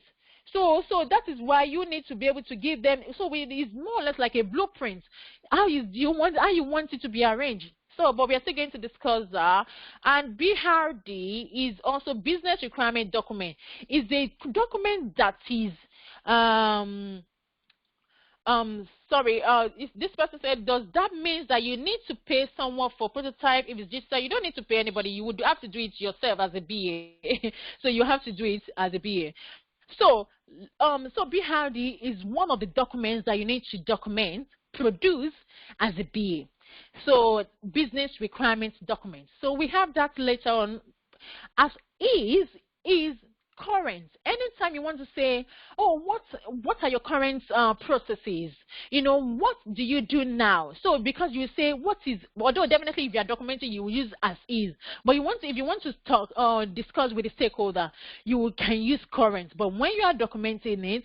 So that is why you need to be able to give them. So it is more or less like a blueprint. How you want it to be arranged. But we are still going to discuss that. And BRD is also business requirement document. It's a document that is if this person said, does that mean that you need to pay someone for prototype? If it's digital, you don't need to pay anybody. You would have to do it yourself as a BA. So you have to do it as a BA. So BRD is one of the documents that you need to produce as a BA. So business requirements document. So we have that later on. As is current. Anytime you want to say, oh, what are your current processes? What do you do now? So because you say what is, although definitely if you are documenting, you will use as is. But if you want to talk discuss with the stakeholder, you can use current. But when you are documenting it,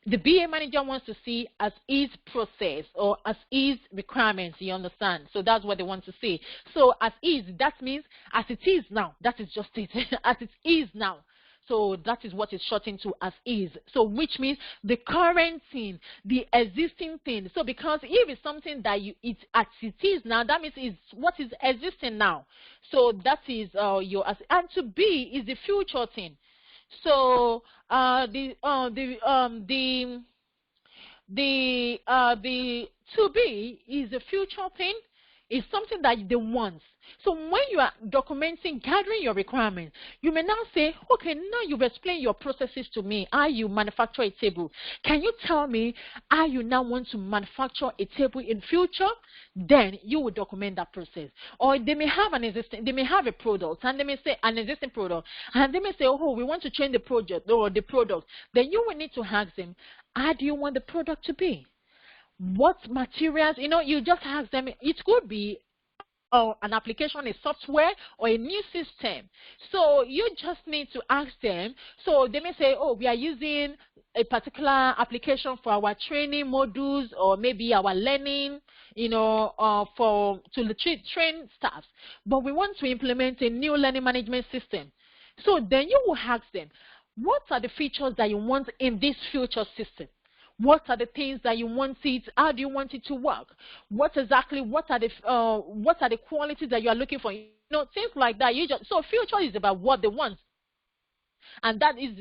the BA manager wants to see as is process or as is requirements, you understand? So that's what they want to see. So as is, that means as it is now. That is just it. As it is now. So that is what is shortened to as is. So which means the current thing, the existing thing. So because if it's something that it's as it is now, that means it's what is existing now. So that is your as, and to be is the future thing. So the to be is a future thing. Is something that they want. So when you are documenting, gathering your requirements, you may now say, okay, now you've explained your processes to me, how you manufacture a table. Can you tell me how you now want to manufacture a table in future? Then you will document that process. Or they may have they may have a product, and they may say an existing product, and they may say, oh, we want to change the project or the product. Then you will need to ask them, how do you want the product to be? what materials, you just ask them. It could be an application, a software, or a new system. So you just need to ask them. So they may say, oh, we are using a particular application for our training modules, or maybe our learning, to train staff. But we want to implement a new learning management system. So then you will ask them, what are the features that you want in this future system? What are the things that you want it? How do you want it to work? What are the qualities that you are looking for? Things like that. So future is about what they want, and that is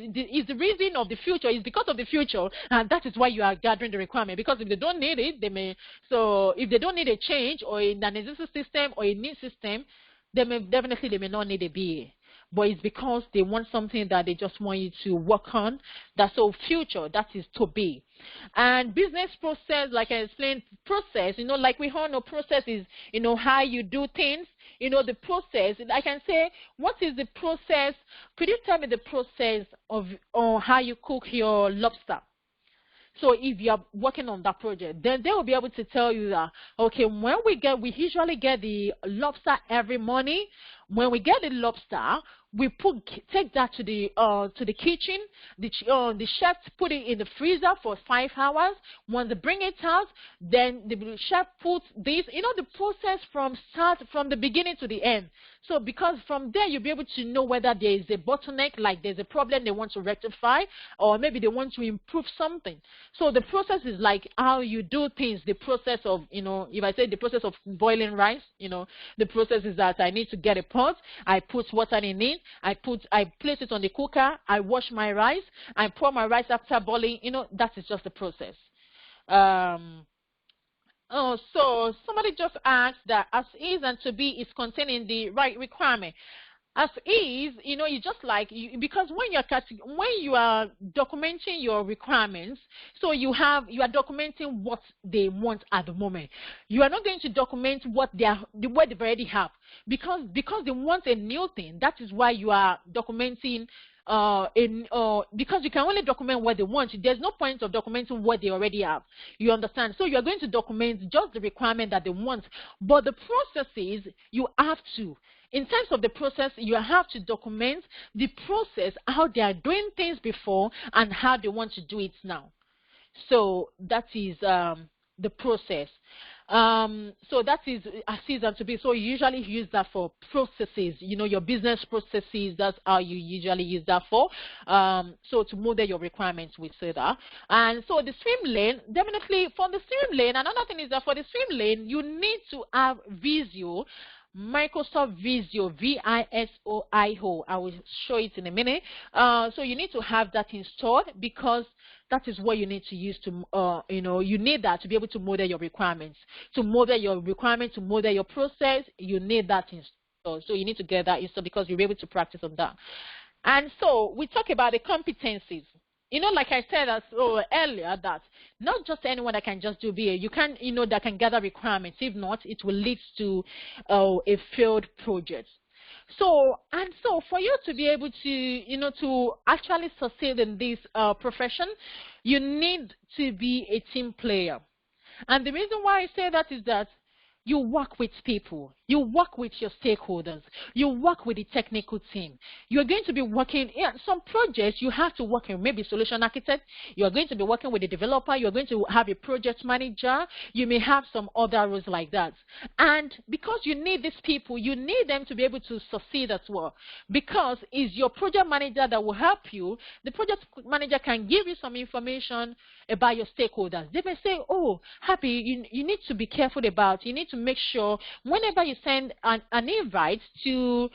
the reason of the future. Is because of the future, and that is why you are gathering the requirement. Because if they don't need it, they may. So if they don't need a change or in an existing system or a new system, they may not need a BA. But it's because they want something that they just want you to work on. That's so future, that is to be. And business process, like I explained, process, like we all know, process is, how you do things. The process, I can say, what is the process? Could you tell me the process of how you cook your lobster? So if you are working on that project, then they will be able to tell you that, okay, we usually get the lobster every morning. When we get the lobster, we take that to the kitchen. The chef put it in the freezer for 5 hours. When they bring it out, then the chef puts this. The process from the beginning to the end. So because from there you'll be able to know whether there is a bottleneck, like there's a problem they want to rectify, or maybe they want to improve something. So the process is like how you do things. The process of, if I say the process of boiling rice, the process is that I need to get a pot, I put water in it, I place it on the cooker, I wash my rice, I pour my rice after boiling. That is just the process. So somebody just asked that as is and to be is contained in the right requirement. As is, you just because when you are documenting your requirements, so you are documenting what they want at the moment. You are not going to document what they already have, because they want a new thing. That is why you are documenting. Because you can only document what they want. There's no point of documenting what they already have. You understand? So you're going to document just the requirement that they want. But the processes, you have to. In terms of the process, you have to document the process, how they are doing things before and how they want to do it now. So that is the process. So that is assist and to be. So you usually use that for processes, your business processes. That's how you usually use that for. So to model your requirements, we say that. And so the swim lane, definitely for the swim lane, another thing is that for the swim lane, you need to have Visio. Microsoft Visio, V-I-S-O-I-O. I will show it in a minute. So you need to have that installed, because that is what you need to use to, you need that to be able to model your requirements. To model your requirements, to model your process, you need that installed. So you need to get that installed because you'll be able to practice on that. And so we talk about the competencies. Like I said earlier, that not just anyone that can just do BA. You can, that can gather requirements. If not, it will lead to a failed project. So for you to be able to, to actually succeed in this profession, you need to be a team player. And the reason why I say that is that you work with people, you work with your stakeholders, you work with the technical team. You're going to be working in some projects. You have to work in maybe solution architect. You're going to be working with a developer. You're going to have a project manager. You may have some other roles like that. And because you need these people, you need them to be able to succeed as well. Because it's your project manager that will help you. The project manager can give you some information about your stakeholders. They may say, oh, Happy, you need to be careful about, you need to make sure whenever you send an invite to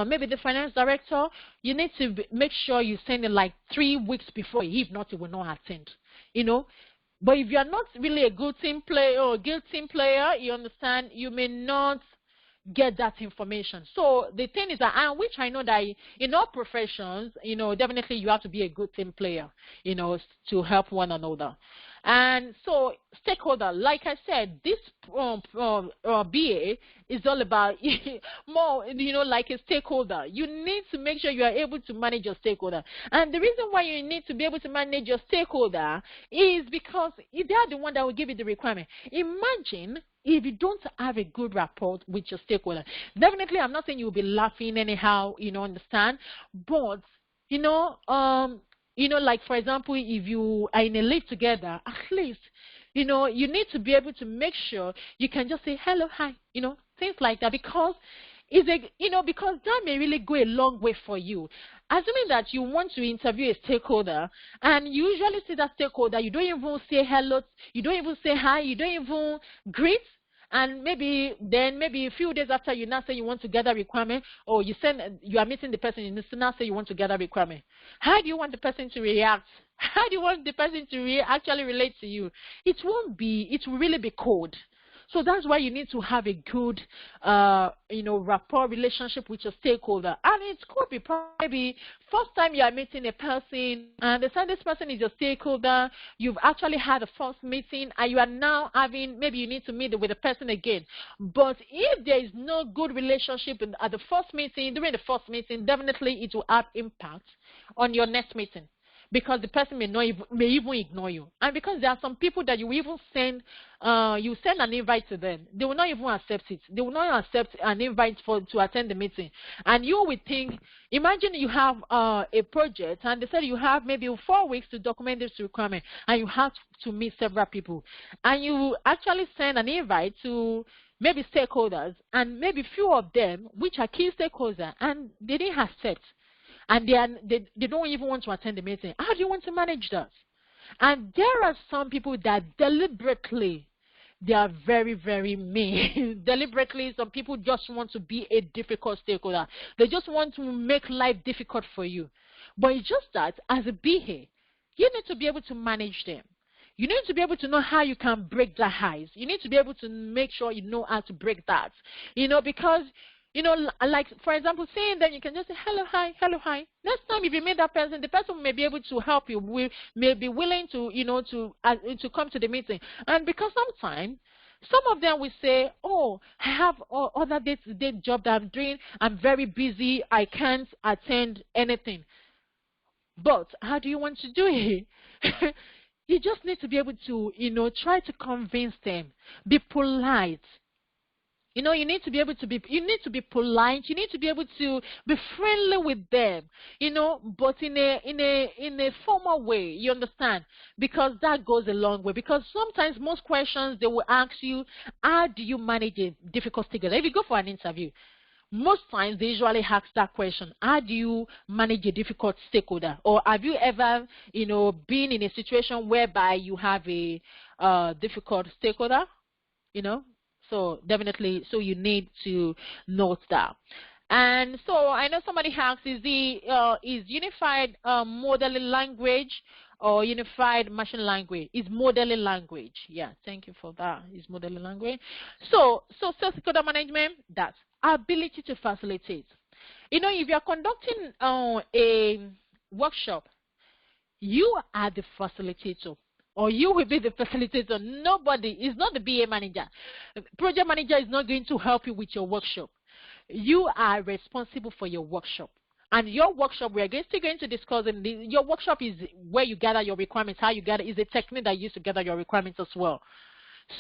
maybe the finance director, you need to make sure you send it like 3 weeks before. If not, you will not attend. But if you are not really a good team player or a good team player, you understand, you may not get that information. So the thing is that, and which I know that in all professions, definitely you have to be a good team player, to help one another. And so stakeholder, like I said, this BA is all about more, like a stakeholder. You need to make sure you are able to manage your stakeholder. And the reason why you need to be able to manage your stakeholder is because they are the one that will give you the requirement. Imagine if you don't have a good rapport with your stakeholder. Definitely, I'm not saying you'll be laughing anyhow, understand, but like for example, if you are in a lift together, at least, you need to be able to make sure you can just say hello, hi, things like that, because because that may really go a long way for you. Assuming that you want to interview a stakeholder, and you usually see that stakeholder, you don't even say hello, you don't even say hi, you don't even greet. And maybe a few days after, you now say you want to gather requirement, or you are meeting the person, you now say you want to gather requirement. How do you want the person to react? How do you want the person to actually relate to you? It will really be cold. So that's why you need to have a good, rapport relationship with your stakeholder. And it could be probably first time you are meeting a person, and they say this person is your stakeholder. You've actually had a first meeting, and you are now maybe you need to meet with the person again. But if there is no good relationship at the first meeting, during the first meeting, definitely it will have impact on your next meeting. Because the person may even ignore you, and because there are some people that you even send an invite to them, they will not even accept it. They will not accept an invite to attend the meeting, and you would think, imagine you have a project, and they said you have maybe 4 weeks to document this requirement, and you have to meet several people, and you actually send an invite to maybe stakeholders, and maybe few of them, which are key stakeholders, and they didn't accept. And they don't even want to attend the meeting. How do you want to manage that? And there are some people that deliberately, they are very, very mean. Deliberately, some people just want to be a difficult stakeholder. They just want to make life difficult for you. But it's just that, as a BA, you need to be able to manage them. You need to be able to know how you can break the highs. You need to be able to make sure you know how to break that. Because like for example, saying that you can just say hello, hi, hello, hi. Next time, if you meet that person, the person may be able to help you. May be willing to, to come to the meeting. And because sometimes some of them will say, "Oh, I have other day-to-day job that I'm doing. I'm very busy. I can't attend anything." But how do you want to do it? You just need to be able to, try to convince them. Be polite. You need to be able to you need to be polite. You need to be able to be friendly with them, but in a formal way, you understand? Because that goes a long way. Because sometimes most questions they will ask you, how do you manage a difficult stakeholder? If you go for an interview, most times they usually ask that question, how do you manage a difficult stakeholder? Or have you ever, been in a situation whereby you have a difficult stakeholder, So definitely, so you need to note that. And so I know somebody asks, is unified modeling language or unified machine language? Is modeling language? Yeah, thank you for that. Is modeling language. So stakeholder management, that's ability to facilitate. If you're conducting a workshop, you are the facilitator. Or you will be the facilitator. Nobody is not the BA manager. Project manager is not going to help you with your workshop. You are responsible for your workshop. And your workshop, we are still going to discuss, your workshop is where you gather your requirements, how you gather, is a technique that you use to gather your requirements as well.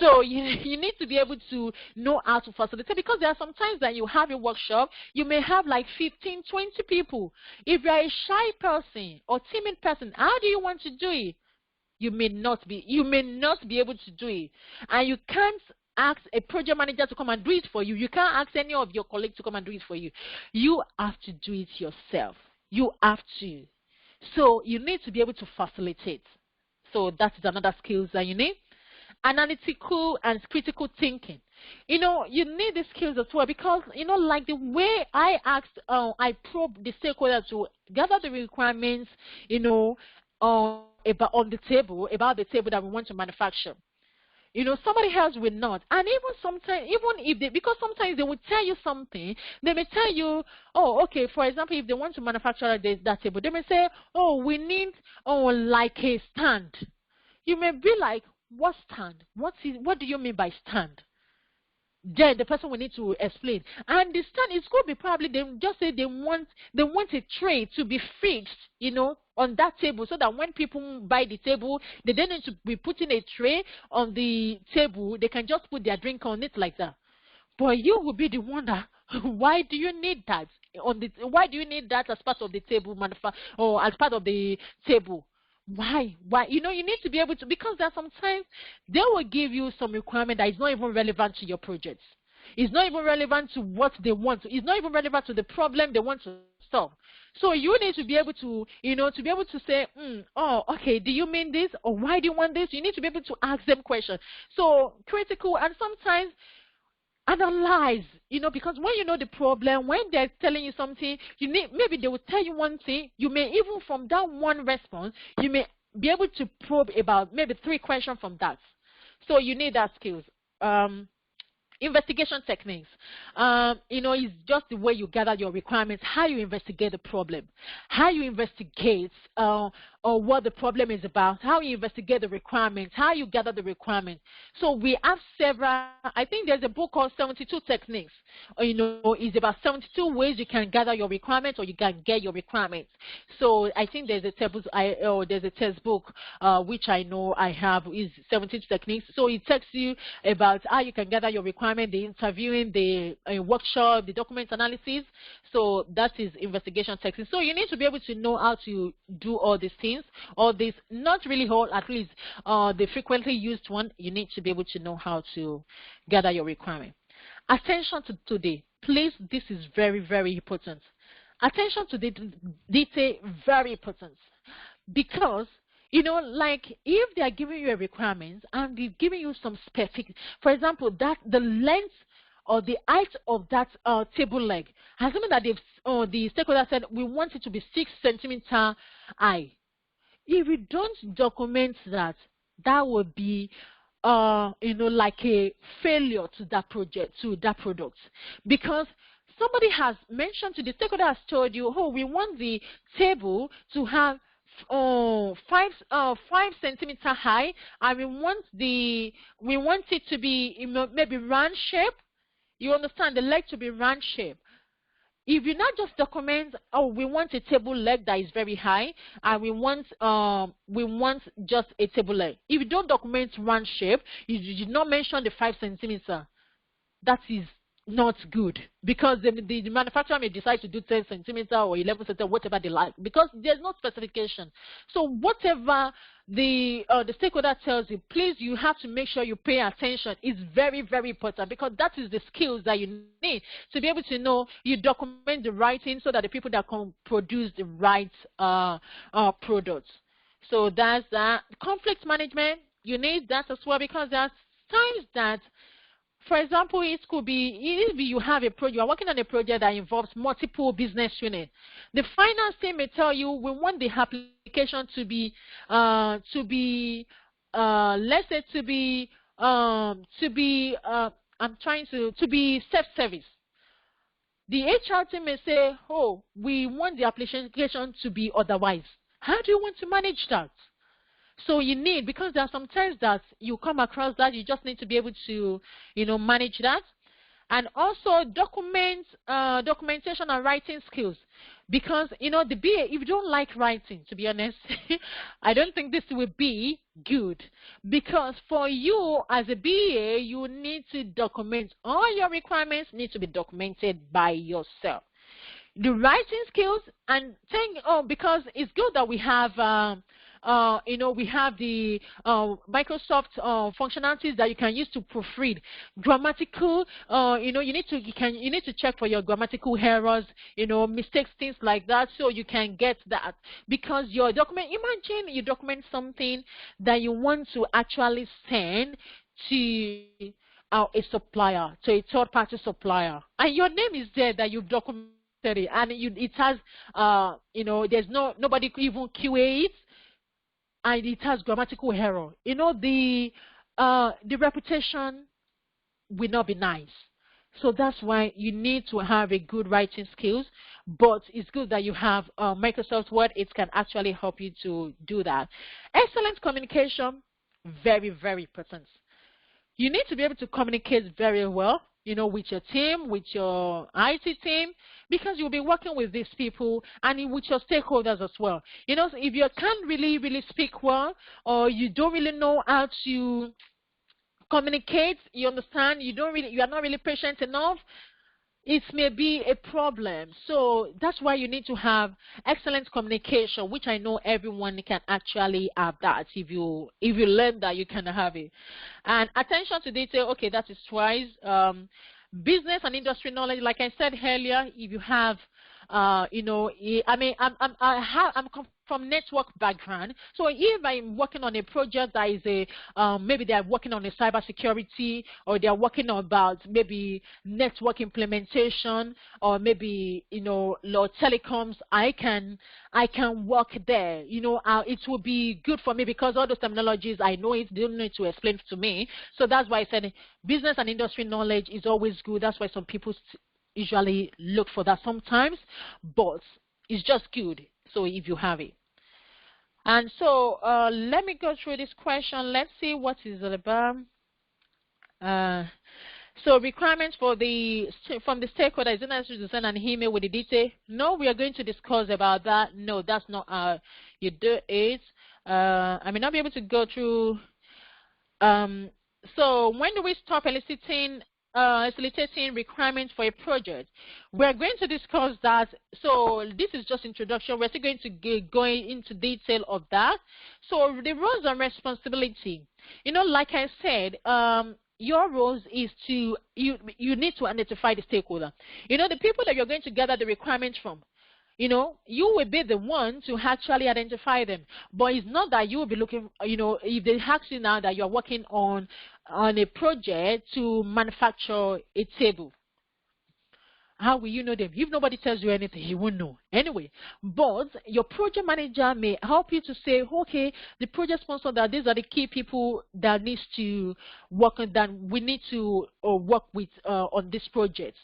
So you need to be able to know how to facilitate, because there are some times that you have a workshop, you may have like 15, 20 people. If you are a shy person or timid person, how do you want to do it? You may not be able to do it, and you can't ask a project manager to come and do it for you. You can't ask any of your colleagues to come and do it for you. You have to do it yourself. You have to. So you need to be able to facilitate. So that is another skills that you need. Analytical and critical thinking. You need the skills as well, because like the way I asked, I probed the stakeholder to gather the requirements, about the table that we want to manufacture. Somebody else will not. And even sometimes, because sometimes they will tell you something, they may tell you, oh, okay, for example, if they want to manufacture that table, they may say, oh, we need, like a stand. You may be like, what stand? What do you mean by stand? Then the person will need to explain. And the stand is going to be probably, they just say they want a tray to be fixed, on that table, so that when people buy the table, they don't need to be putting a tray on the table. They can just put their drink on it like that. But you will be the one that, why do you need that why do you need that as part of the table or as part of the table? Why? You need to be able to, because there are sometimes they will give you some requirement that is not even relevant to your projects. It's not even relevant to what they want. It's not even relevant to the problem they want to solve. So you need to be able to, to be able to say, oh, okay, do you mean this? Or why do you want this? You need to be able to ask them questions. So critical, and sometimes analyze, because when you know the problem, when they're telling you something, maybe they will tell you one thing. You may even from that one response, you may be able to probe about maybe 3 questions from that. So you need that skills. Investigation techniques, is just the way you gather your requirements, how you investigate the problem, how you investigate or what the problem is about, how you investigate the requirements, how you gather the requirements. So we have several, I think there's a book called 72 Techniques, it's about 72 ways you can gather your requirements or you can get your requirements. So I think there's a textbook which I know I have, is 72 Techniques. So it tells you about how you can gather your requirement, the interviewing, the workshop, the document analysis. So that is investigation techniques. So you need to be able to know how to do all these things, all these, not really all, at least the frequently used one. You need to be able to know how to gather your requirement. Attention to today, please. This is very, very important. Attention to the detail, very important, because like if they are giving you a requirement and they're giving you some specific, for example, that the length or the height of that table leg, assuming that the stakeholder said we want it to be 6 centimeter high. If you don't document that, that would be like a failure to that project, to that product, because somebody has mentioned to the stakeholder, has told you, oh, we want the table to have 5 centimeter high, and we want it to be maybe round shape. You understand, the leg to be round shape. If you not just document, oh, we want a table leg that is very high, and we want just a table leg. If you don't document round shape, you did not mention the 5 centimeter. That is not good, because the manufacturer may decide to do 10 centimeter or 11 centimeter, whatever they like, because there's no specification. So whatever the stakeholder tells you, please, you have to make sure you pay attention. It's very, very important, because that is the skills that you need to be able to know you document the right thing, so that the people that can produce the right products. So that's that. Conflict management, you need that as well, because there's times that, for example, it could be you have a project, you are working on a project that involves multiple business units. The finance team may tell you, we want the application to be let's say to be self-service. The HR team may say, oh, we want the application to be otherwise. How do you want to manage that? So you need, because there are some times that you come across that, you just need to be able to, manage that. And also documentation and writing skills, because, the BA, if you don't like writing, to be honest, I don't think this will be good, because for you as a BA, you need to document all your requirements, need to be documented by yourself. The writing skills, and because it's good that we have we have the Microsoft functionalities that you can use to proofread. Grammatical, you need to check for your grammatical errors, mistakes, things like that, so you can get that. Because your document, imagine you document something that you want to actually send to a supplier, to a third-party supplier, and your name is there that you've documented it, and it has, there's nobody could even QA it, and it has grammatical error. The reputation will not be nice. So that's why you need to have a good writing skills, but it's good that you have Microsoft Word. It can actually help you to do that. Excellent communication. Very, very important. You need to be able to communicate very well, with your team, with your IT team, because you'll be working with these people and with your stakeholders as well. So if you can't really, really speak well, or you don't really know how to communicate, you understand, you are not really patient enough, it may be a problem. So that's why you need to have excellent communication, which I know everyone can actually have that. If you learn that, you can have it. And attention to detail, okay, that is twice. Business and industry knowledge, like I said earlier, if you have I'm from network background. So if I'm working on a project that is maybe they are working on a cybersecurity, or they are working about maybe network implementation, or maybe telecoms, I can work there. It will be good for me because all those terminologies I know it. They don't need to explain to me. So that's why I said business and industry knowledge is always good. That's why some people usually look for that sometimes, but it's just good. So if you have it. And so let me go through this question. Let's see what is it about. So requirements from the stakeholder is it necessary to send an email with the detail? No, we are going to discuss about that. No, that's not how you do it. I may not be able to go through. So when do we stop facilitating requirements for a project? We're going to discuss that. So this is just introduction. We're still going to going into detail of that. So the roles and responsibility, like I said, your roles is to you need to identify the stakeholder, the people that you're going to gather the requirements from. You will be the one to actually identify them. But it's not that you will be looking, if they ask you now that you're working on a project to manufacture a table, how will you know them? If nobody tells you anything, you won't know. Anyway, but your project manager may help you to say, okay, the project sponsor, that these are the key people that needs to work on, that we need to work with on this project.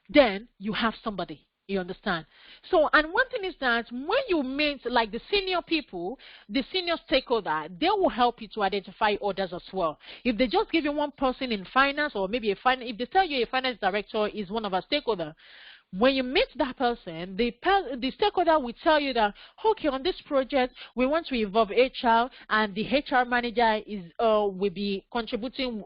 Then you have somebody. You understand? So, and one thing is that when you meet like the senior people, the senior stakeholder, they will help you to identify others as well. If they just give you one person in finance, or maybe if they tell you a finance director is one of our stakeholders, when you meet that person, the stakeholder will tell you that, okay, on this project, we want to involve HR, and the HR manager will be contributing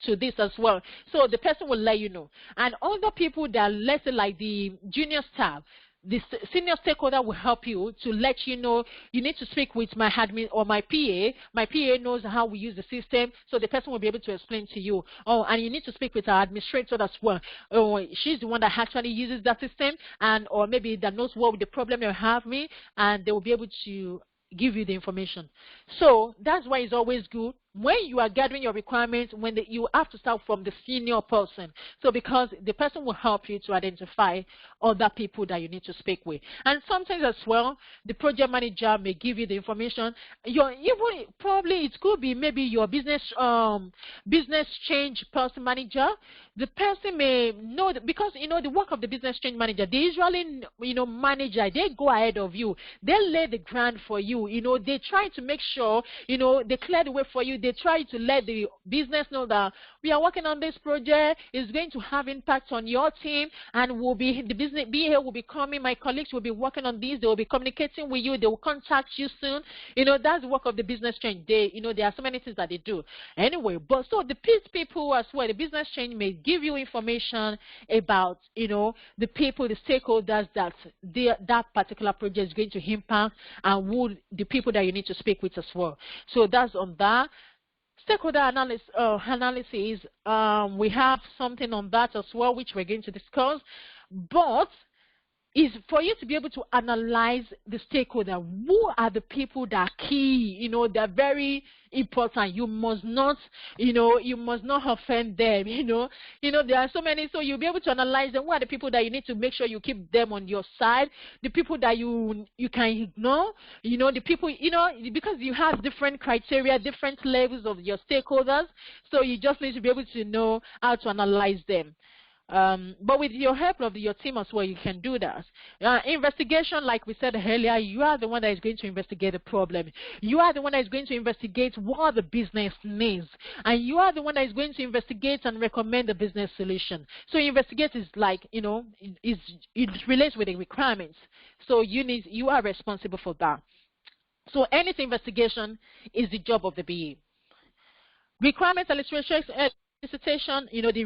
to this as well. So the person will let you know. And other people that, let's say like the junior staff, the senior stakeholder will help you to let you know, you need to speak with my admin or my PA. My PA knows how we use the system, so the person will be able to explain to you. Oh, and you need to speak with our administrator as well. Oh, she's the one that actually uses that system, and or maybe that knows what the problem you're having, and they will be able to give you the information. So that's why it's always good when you are gathering your requirements, when you have to start from the senior person. So because the person will help you to identify other people that you need to speak with. And sometimes as well, the project manager may give you the information. Probably it could be maybe your business change person manager. The person may know that, because the work of the business change manager, they usually manager, they go ahead of you. They lay the ground for you. They try to make sure they clear the way for you. They try to let the business know that we are working on this project, it's going to have impact on your team, and the business BA will be coming, my colleagues will be working on this, they will be communicating with you, they will contact you soon. That's the work of the business change. There are so many things that they do. Anyway, but so the people as well, the business change may give you information about the people, the stakeholders that particular project is going to impact, and the people that you need to speak with as well. So that's on that. Stakeholder analysis, we have something on that as well, which we're going to discuss. But is for you to be able to analyze the stakeholder. Who are the people that are key? They're very important. You must not offend them. There are so many. So you'll be able to analyze them. Who are the people that you need to make sure you keep them on your side? The people that you can ignore. The people. Because you have different criteria, different levels of your stakeholders. So you just need to be able to know how to analyze them. But with your help of your team as well, you can do that. Investigation, like we said earlier, you are the one that is going to investigate the problem. You are the one that is going to investigate what the business needs. And you are the one that is going to investigate and recommend the business solution. So investigate is like, you know, it relates with the requirements. So you are responsible for that. So any investigation is the job of the BA. Requirements elicitation, you know, the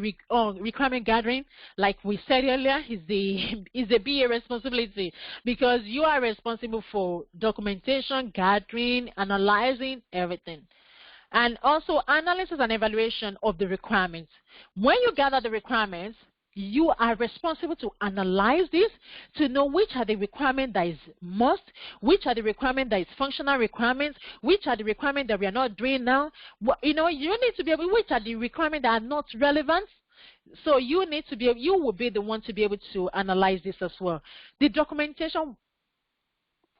requirement gathering, like we said earlier, is the BA responsibility, because you are responsible for documentation, gathering, analyzing, everything. And also analysis and evaluation of the requirements. When you gather the requirements, you are responsible to analyze this, to know which are the requirements that is must, which are the requirements that is functional requirements, which are the requirements that we are not doing now. You know, you need to be able, which are the requirements that are not relevant. So you need to be, you will be the one to be able to analyze this as well. The documentation,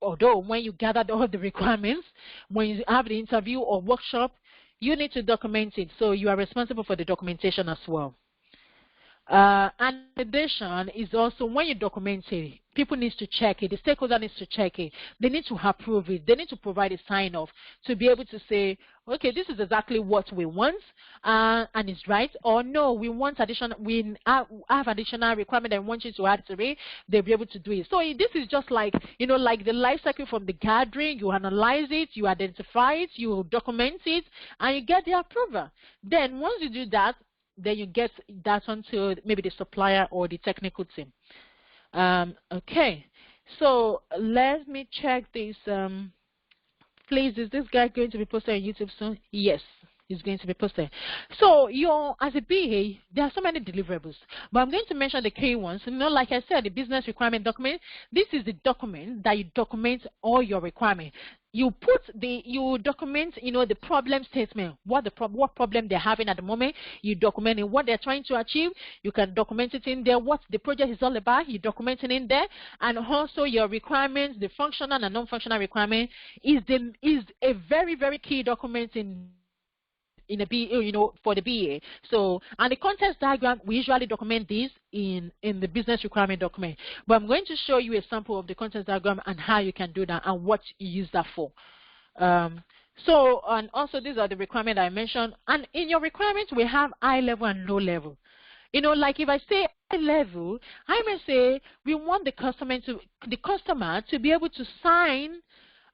although when you gather all the requirements, when you have the interview or workshop, you need to document it. So you are responsible for the documentation as well. And in addition is also when you document it, people need to check it, the stakeholder needs to check it, they need to approve it, they need to provide a sign-off to be able to say, okay, this is exactly what we want, and it's right, or no, we want additional, we have additional requirement and want you to add to it, they'll be able to do it. So this is just like, you know, like the life cycle from the gathering, you analyze it, you identify it, you document it, and you get the approval. Then once you do that, then you get that onto maybe the supplier or the technical team. Okay, so let me check this. Please, is this guy going to be posted on YouTube soon? Yes, it's going to be posted. So as a BA, there are so many deliverables, but I'm going to mention the key ones. You know, like I said, the business requirement document. This is the document that you document all your requirements. You document, you know, the problem statement, what problem they're having at the moment. You document it, what they're trying to achieve. You can document it in there, what the project is all about. You document it in there, and also your requirements, the functional and non-functional requirement is a very, very key document in a BA, you know, for the BA. So, and the context diagram, we usually document this in the business requirement document. But I'm going to show you a sample of the context diagram and how you can do that and what you use that for. So, and also these are the requirements I mentioned. And in your requirements, we have high level and low level. You know, like if I say high level, I may say we want the customer to be able to sign.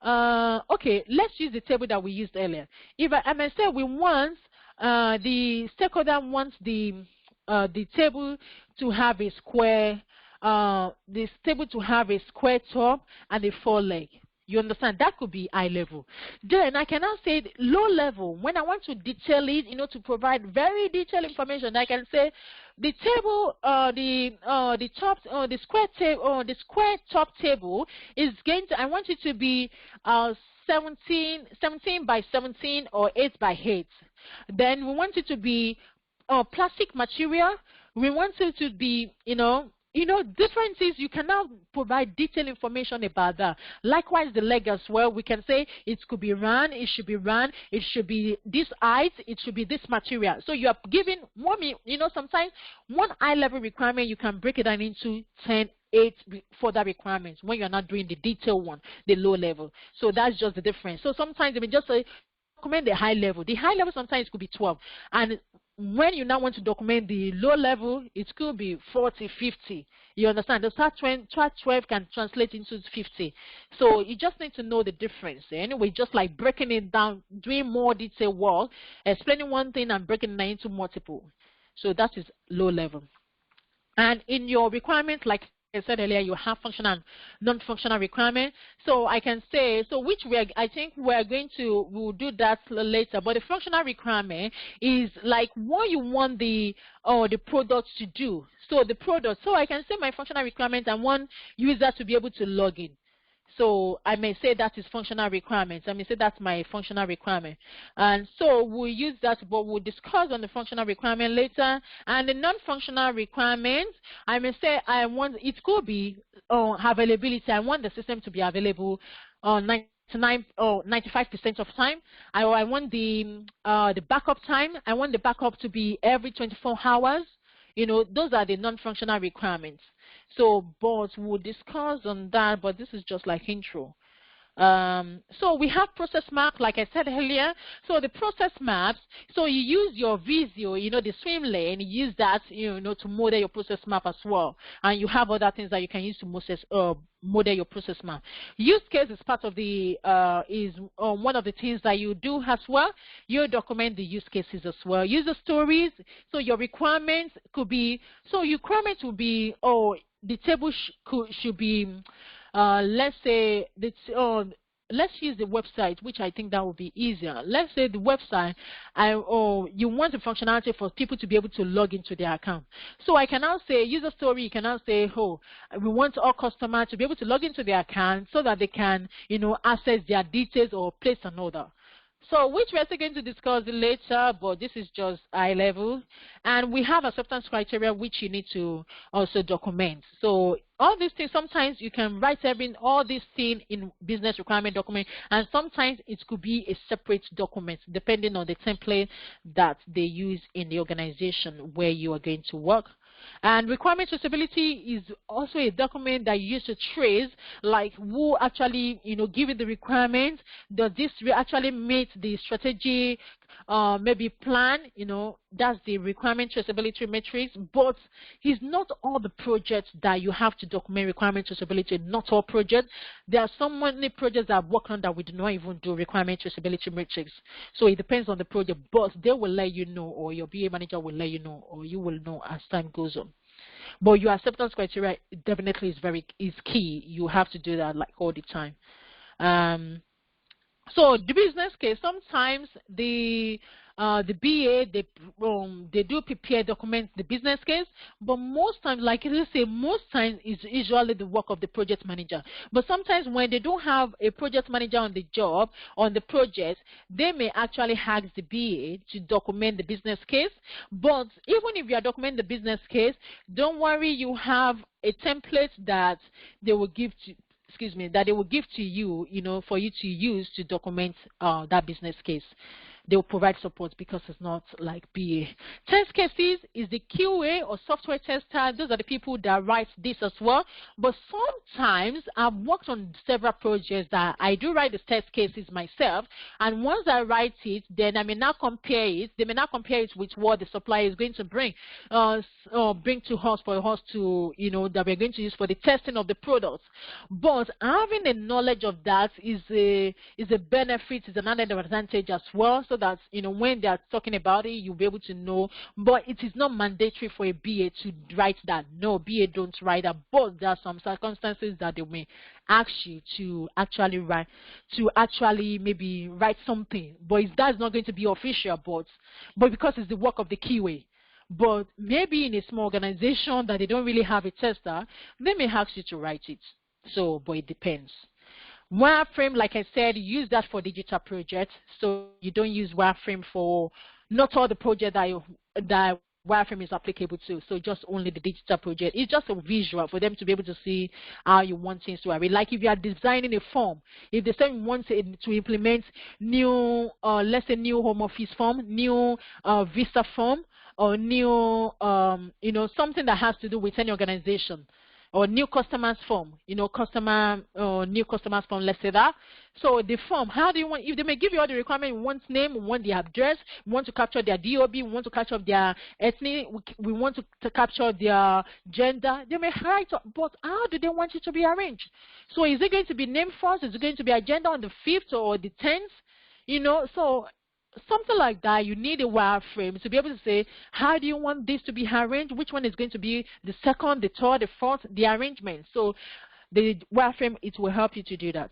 Okay, let's use the table that we used earlier. If I may say we want the stakeholder wants the table to have a square, top and a foreleg. You understand? That could be high level. Then I can now say low level. When I want to detail it, you know, to provide very detailed information, I can say the table, the square top table is going to, I want it to be 17 by 17 or 8 by 8. Then we want it to be plastic material. We want it to be, differences. You can now provide detailed information about that. Likewise, the leg as well. We can say it could be run, it should be run, it should be this height, it should be this material. So you are giving one, sometimes one high-level requirement, you can break it down into 10, 8 further requirements when you're not doing the detailed one, the low level. So that's just the difference. So sometimes, just say, document the high level. The high level sometimes could be 12. And when you now want to document the low level, it could be 40, 50. You understand? The start 12 can translate into 50. So you just need to know the difference. Anyway, just like breaking it down, doing more detailed work, explaining one thing and breaking it into multiple. So that is low level. And in your requirements, like I said earlier, you have functional and non-functional requirements. So I can say, I think we'll do that later. But the functional requirement is like what you want the product to do. So the product. So I can say my functional requirement, I want users to be able to log in. So I may say that is functional requirements. I may say that's my functional requirement. And so we'll use that, but we'll discuss on the functional requirement later. And the non-functional requirements, I may say I want, it could be availability. I want the system to be available 99 or 95% of time. I want the backup time. I want the backup to be every 24 hours. those are the non-functional requirements. So, but we'll discuss on that, but this is just like intro. So we have process map, like I said earlier. So the process maps, so you use your Visio, the swim lane, you use that, to model your process map as well. And you have other things that you can use to model your process map. Use case is part of the, one of the things that you do as well. You document the use cases as well. User stories, so your requirements could be, so your requirements will be, the table should be, let's say let's use the website, which I think that would be easier. Let's say the website, you want the functionality for people to be able to log into their account. So I can now say user story. You can now say, we want all customers to be able to log into their account so that they can, access their details or place an order. So which we're still going to discuss later, but this is just high level. And we have acceptance criteria which you need to also document. So all these things, sometimes you can write all these things in business requirement document, and sometimes it could be a separate document depending on the template that they use in the organization where you are going to work. And requirement traceability is also a document that you use to trace, like who actually, give you the requirements. Does this actually meet the strategy, maybe plan? That's the requirement traceability matrix. But it's not all the projects that you have to document requirement traceability. Not all projects. There are so many projects that I've worked on that we do not even do requirement traceability matrix. So it depends on the project, but they will let you know, or your BA manager will let you know, or you will know as time goes on. But your acceptance criteria definitely is key. You have to do that like all the time. So the business case, sometimes the BA, they do prepare documents, the business case, but most times, like you say, most times is usually the work of the project manager. But sometimes when they don't have a project manager on the job, on the project, they may actually ask the BA to document the business case. But even if you are documenting the business case, don't worry, you have a template that they will give to that they will give to you, for you to use to document that business case. They will provide support because it's not like BA. Test cases is the QA or software tester. Those are the people that write this as well. But sometimes I've worked on several projects that I do write the test cases myself. And once I write it, then I may now compare it. They may now compare it with what the supplier is going to bring to us for us to, that we're going to use for the testing of the products. But having a knowledge of that is a benefit, is an added advantage as well. So that when they are talking about it, you'll be able to know. But it is not mandatory for a BA to write that. No, BA don't write that. But there are some circumstances that they may ask you to actually write, maybe write something. But that's not going to be official. But because it's the work of the QA. But maybe in a small organization that they don't really have a tester, they may ask you to write it. So, but it depends. Wireframe, like I said, use that for digital projects. So you don't use Wireframe for not all the projects that Wireframe is applicable to. So just only the digital project. It's just a visual for them to be able to see how you want things to arrange. Like if you are designing a form, if the same wants to implement new, let's say new home office form, new visa form, or new, something that has to do with any organization. Or new customers form, new customers form, let's say that. So the form, how do you want, if they may give you all the requirements, we want name, we want their address, we want to capture their DOB, we want to capture their ethnic, we want to capture their gender, they may write, but how do they want it to be arranged? So is it going to be name first? Is it going to be agenda on the 5th or the 10th? So something like that, you need a wireframe to be able to say, how do you want this to be arranged? Which one is going to be the second, the third, the fourth, the arrangement? So the wireframe, it will help you to do that.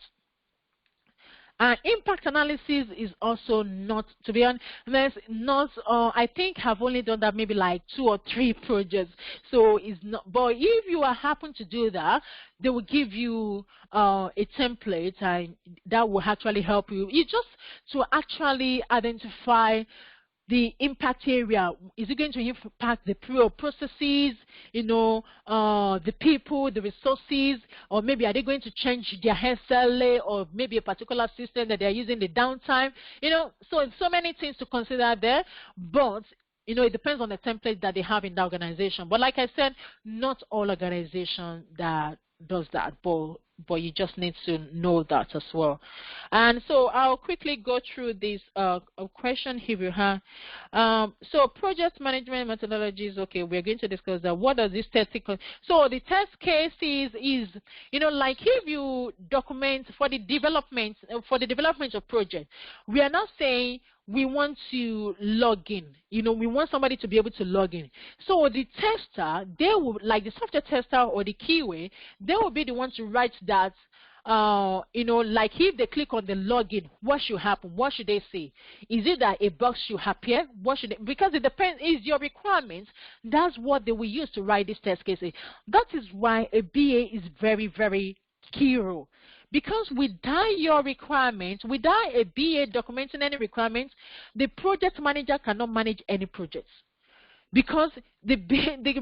Impact analysis is also not, to be honest, I think I've only done that maybe like 2 or 3 projects. So it's not, but if you happen to do that, they will give you a template and that will actually help you. It's just to actually identify the impact area. Is it going to impact the processes, the people, the resources, or maybe are they going to change their SLA or maybe a particular system that they're using the downtime? So many things to consider there, but it depends on the template that they have in the organization. But like I said, not all organization that does that, but you just need to know that as well. And so I'll quickly go through this question here we have. So project management methodologies. Okay, we're going to discuss that. What does this test case? So the test case is like if you document for the development of project, we are not saying we want to log in. We want somebody to be able to log in. So the tester, they will, like the software tester or the QA, they will be the ones to write that. Like if they click on the login, what should happen? What should they say? Is it that a box should appear? Because it depends, is your requirements. That's what they will use to write this test case. That is why a BA is very, very key role. Because without your requirements, without a BA documenting any requirements, the project manager cannot manage any projects. Because the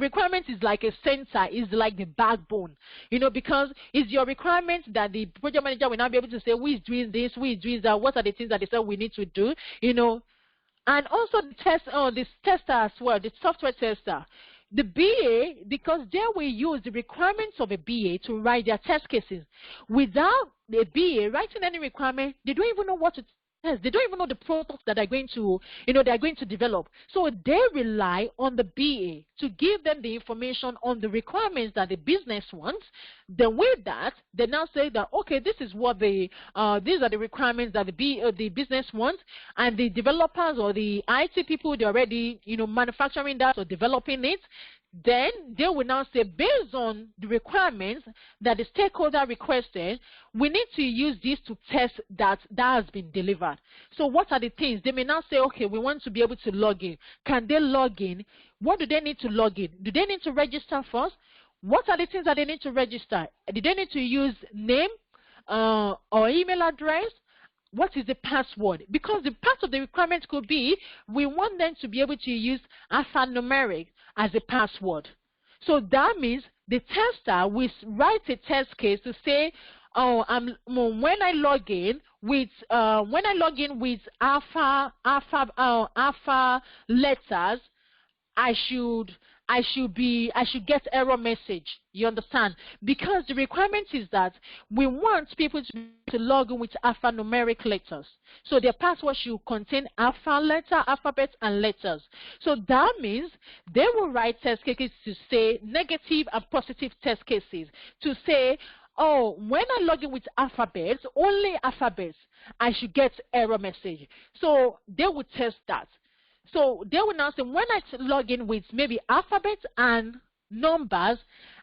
requirement is like a sensor, is like the backbone, because it's your requirement that the project manager will not be able to say, who is doing this, who is doing that, what are the things that they said we need to do, And also the tester as well, the software tester. The BA, because they will use the requirements of a BA to write their test cases. Without the BA writing any requirement, they don't even know what to test. They don't even know the products that they're going to, they're going to develop. So they rely on the BA to give them the information on the requirements that the business wants. Then with that, they now say that, okay, this is what these are the requirements that the business wants, and the developers or the IT people, they're already, manufacturing that or developing it. Then they will now say, based on the requirements that the stakeholder requested, we need to use this to test that has been delivered. So what are the things? They may now say, okay, we want to be able to log in. Can they log in? What do they need to log in? Do they need to register first? What are the things that they need to register? Do they need to use name or email address? What is the password? Because the part of the requirement could be, we want them to be able to use alphanumeric as a password. So that means the tester will write a test case to say, when I log in with alpha letters, I should get error message. You understand? Because the requirement is that we want people to log in with alphanumeric letters. So their password should contain alphabet and letters. So that means they will write test cases to say negative and positive test cases to say, oh, when I log in with alphabets, only alphabets, I should get error message. So they will test that. So they will now say, when I log in with maybe alphabet and numbers,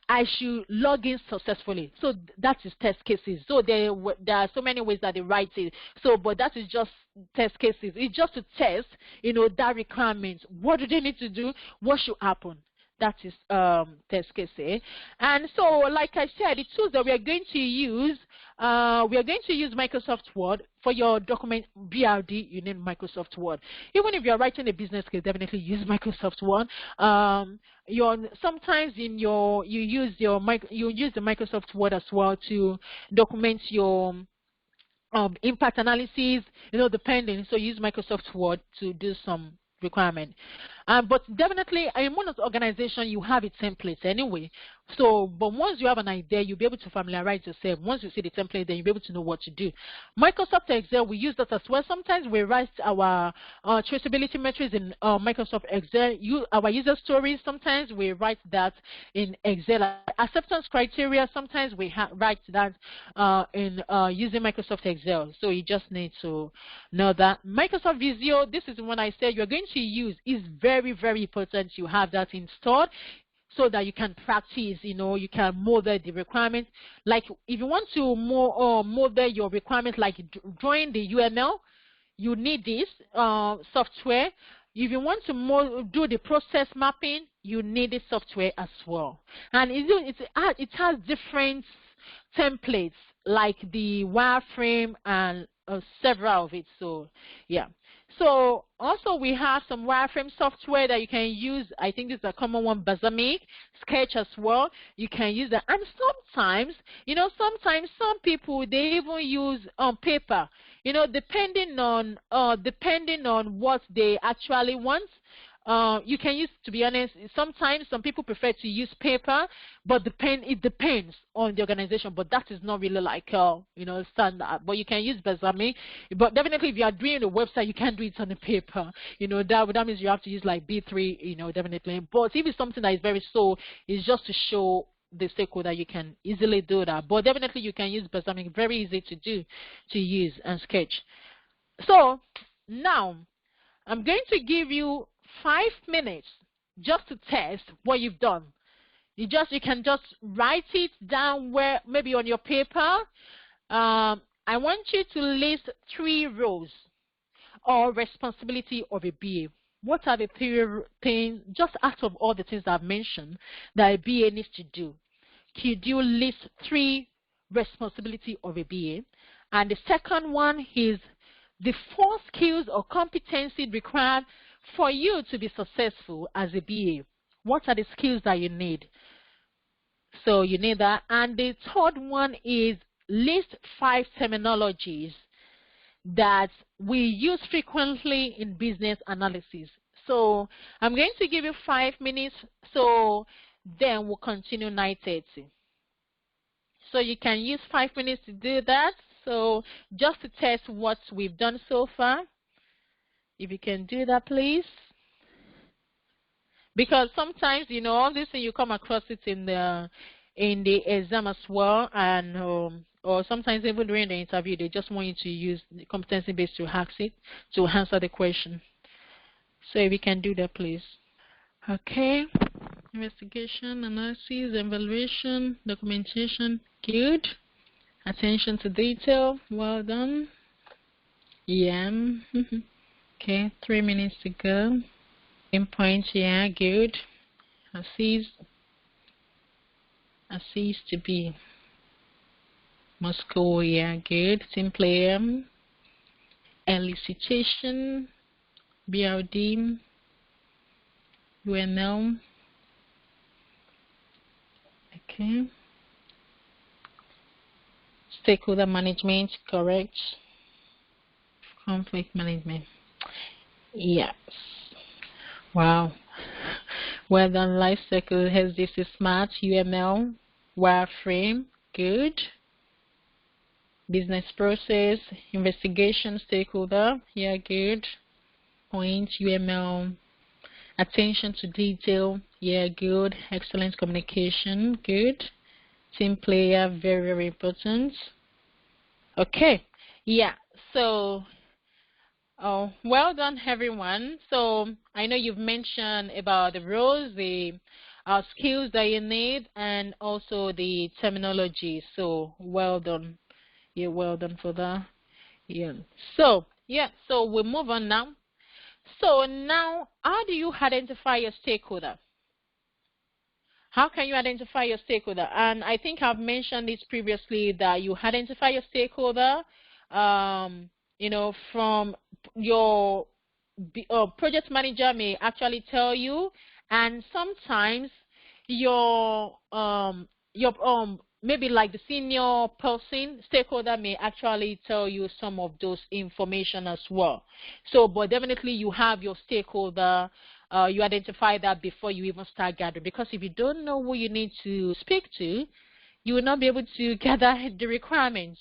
I should log in successfully. So that is test cases. So there are so many ways that they write it. So, but that is just test cases. It's just to test, that requirement. What do they need to do? What should happen? That is test case. And so, like I said, the tools that we are going to use Microsoft Word. For your document BRD, you need Microsoft Word. Even if you're writing a business case, definitely use Microsoft Word. Sometimes you use the Microsoft Word as well to document your impact analysis, depending. So use Microsoft Word to do some requirement. But definitely in most organizations you have a template anyway. So, but once you have an idea, you'll be able to familiarize yourself. Once you see the template, then you'll be able to know what to do. Microsoft Excel, we use that as well. Sometimes we write our traceability metrics in Microsoft Excel. Our user stories, sometimes we write that in Excel. Acceptance criteria, sometimes we write that in using Microsoft Excel. So you just need to know that. Microsoft Visio, this is when I said you're going to use, is very, very important you have that installed, so that you can practice, you can model the requirements. Like if you want to model your requirements, like drawing the UML, you need this software. If you want to do the process mapping, you need this software as well. And it has different templates like the Wireframe and several of it. So yeah. So also we have some Wireframe software that you can use. I think this is a common one, Balsamiq, Sketch as well. You can use that. And sometimes, sometimes some people, they even use paper, depending on what they actually want. You can use, to be honest, sometimes some people prefer to use paper, but it depends on the organization, but that is not really like, standard. But you can use Besame, but definitely if you are doing a website, you can't do it on the paper. That means you have to use like B3, definitely. But if it's something that is it's just to show the stakeholder you can easily do that. But definitely you can use Besame, very easy to use and sketch. So now I'm going to give you 5 minutes just to test what you've done. You can just write it down where maybe on your paper. I want you to list 3 roles or responsibility of a BA. What are the 3 things, just out of all the things that I've mentioned, that a BA needs to do? Could you list 3 responsibility of a BA? And the second one is the 4 skills or competencies required for you to be successful as a BA. What are the skills that you need? So you need that. And the third one is list 5 terminologies that we use frequently in business analysis. So I'm going to give you 5 minutes. So then we'll continue 9:30. So you can use 5 minutes to do that. So just to test what we've done so far, if you can do that, please. Because sometimes, all this thing you come across it in the exam as well, and or sometimes even during the interview, they just want you to use the competency based to answer the question. So if you can do that, please. Okay. Investigation, analysis, evaluation, documentation. Good. Attention to detail. Well done. Yeah. Okay. 3 minutes to go. Points. Yeah. Good. Assist to be. Moscow. Yeah. Good. Team player. Elicitation. BRD. UML. Okay. Stakeholder management, correct. Conflict management. Yes. Wow. Well done. Lifecycle, SDC Smart, UML, Wireframe, good. Business process, investigation, stakeholder, yeah, good. Point, UML, attention to detail, yeah, good. Excellent communication, good. Team player, very, very important. Okay, yeah, so well done, everyone. So I know you've mentioned about the roles, the skills that you need, and also the terminology. So well done. Yeah, well done for that. Yeah. So we'll move on now. So now, how do you identify your stakeholder? How can you identify your stakeholder? And I think I've mentioned this previously, that you identify your stakeholder, from your project manager may actually tell you, and sometimes your maybe like the senior person, stakeholder, may actually tell you some of those information as well. So, but definitely you have your stakeholder. You identify that before you even start gathering, because if you don't know who you need to speak to, you will not be able to gather the requirements.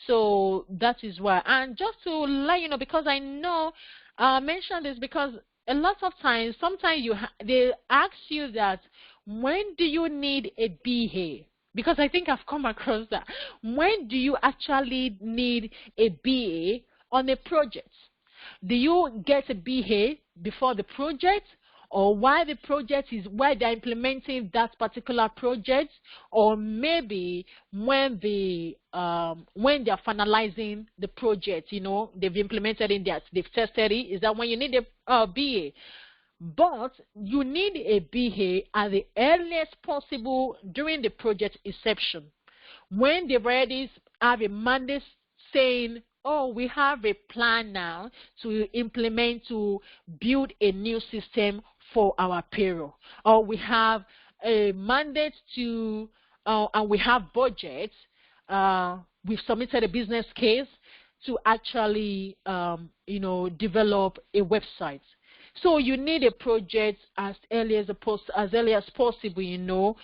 So that is why. And just to let you know, because I know I mentioned this, because a lot of times, sometimes they ask you that, when do you need a BA? Because I think I've come across that. When do you actually need a BA on a project? Do you get a BA before the project, or while they're implementing that particular project, or maybe when they're finalizing the project, they've implemented it, they've tested it? Is that when you need a BA? But you need a BA at the earliest possible during the project inception, when they've already have a mandate saying, oh, we have a plan now to build a new system for our payroll, or we have a mandate and we have budgets, we've submitted a business case to actually, develop a website. So you need a project as early as possible,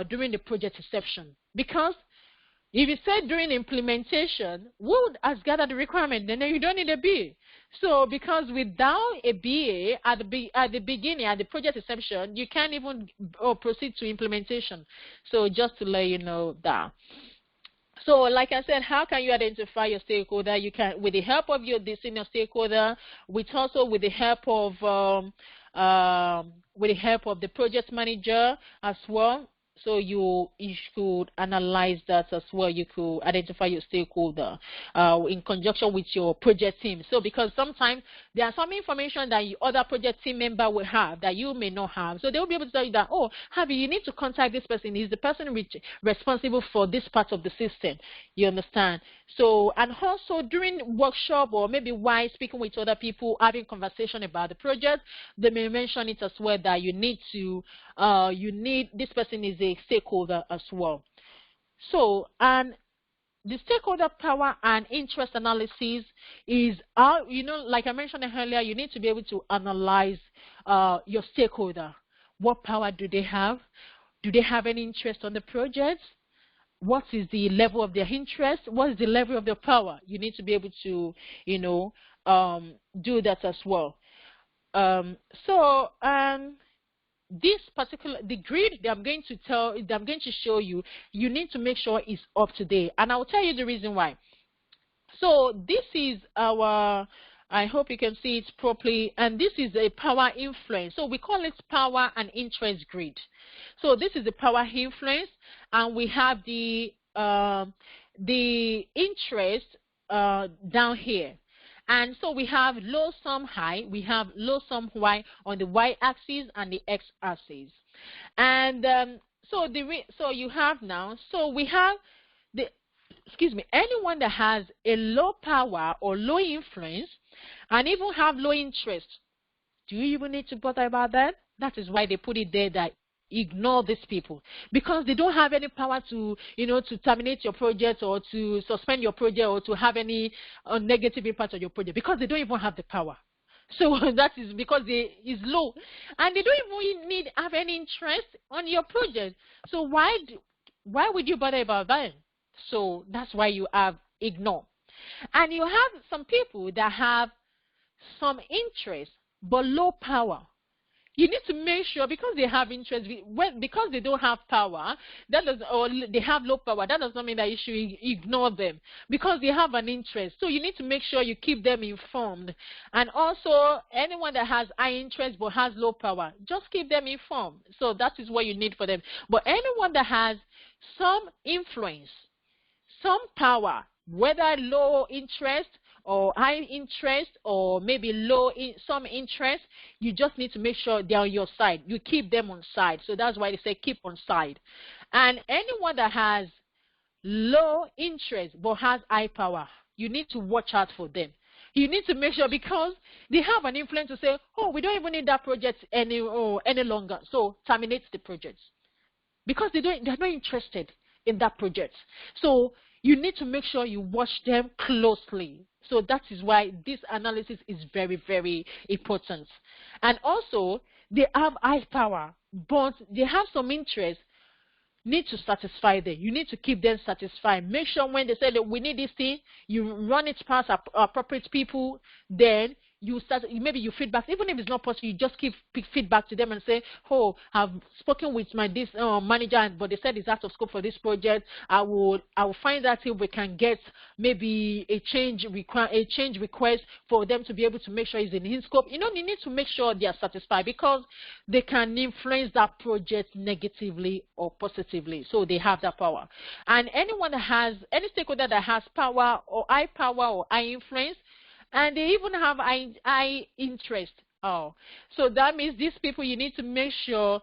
during the project inception. Because if you say during implementation, who has gathered the requirement? Then you don't need a BA. So because without a BA at the beginning, at the project inception, you can't even proceed to implementation. So just to let you know that. So like I said, how can you identify your stakeholder? You can with the help of the senior stakeholder, with the help of the project manager as well. So you should analyze that as well. You could identify your stakeholder in conjunction with your project team. So because sometimes there are some information that your other project team member will have that you may not have. So they will be able to tell you that, oh, Harvey, you need to contact this person. He's the person responsible for this part of the system. You understand? So, and also during workshop or maybe while speaking with other people, having conversation about the project, they may mention it as well that you need this person is a stakeholder as well. So, and the stakeholder power and interest analysis is, like I mentioned earlier, you need to be able to analyze your stakeholder. What power do they have? Do they have any interest on the project? What is the level of their interest? What is the level of their power? You need to be able to, do that as well. This particular, the grid that I'm going to show you, you need to make sure it's up to date. And I'll tell you the reason why. So this is our, I hope you can see it properly, and this is a power influence. So we call it power and interest grid. So this is the power influence, and we have the interest down here. And so we have low sum high, we have low sum y on the y-axis and the x-axis. And so you have now, so we have anyone that has a low power or low influence and even have low interest. Do you even need to bother about that? That is why they put it there, that ignore these people, because they don't have any power to, to terminate your project or to suspend your project or to have any negative impact on your project, because they don't even have the power. So that is because it's low, and they don't even have any interest on your project. So why would you bother about that? So that's why you have ignore. And you have some people that have some interest but low power. You need to make sure, because they have interest, because they don't have power, or they have low power, that does not mean that you should ignore them, because they have an interest. So you need to make sure you keep them informed. And also, anyone that has high interest but has low power, just keep them informed. So that is what you need for them. But anyone that has some influence, some power, whether low interest or high interest or maybe some interest, you just need to make sure they're on your side. You keep them on side. So that's why they say keep on side. And anyone that has low interest but has high power, you need to watch out for them. You need to make sure, because they have an influence to say, oh, we don't even need that project any longer, so terminate the project, because they're not interested in that project. So you need to make sure you watch them closely. So that is why this analysis is very, very important. And also, they have high power, but they have some interest. Need to satisfy them. You need to keep them satisfied. Make sure when they say that we need this thing, you run it past appropriate people. Then you start, maybe you feedback, even if it's not possible, you just give feedback to them and say, oh, I've spoken with my manager, but they said it's out of scope for this project. I will find out if we can get maybe a change request for them to be able to make sure it's in scope. You need to make sure they are satisfied, because they can influence that project negatively or positively. So they have that power. And anyone that has, any stakeholder that has power or high influence, and they even have high interest. Oh, so that means these people, you need to make sure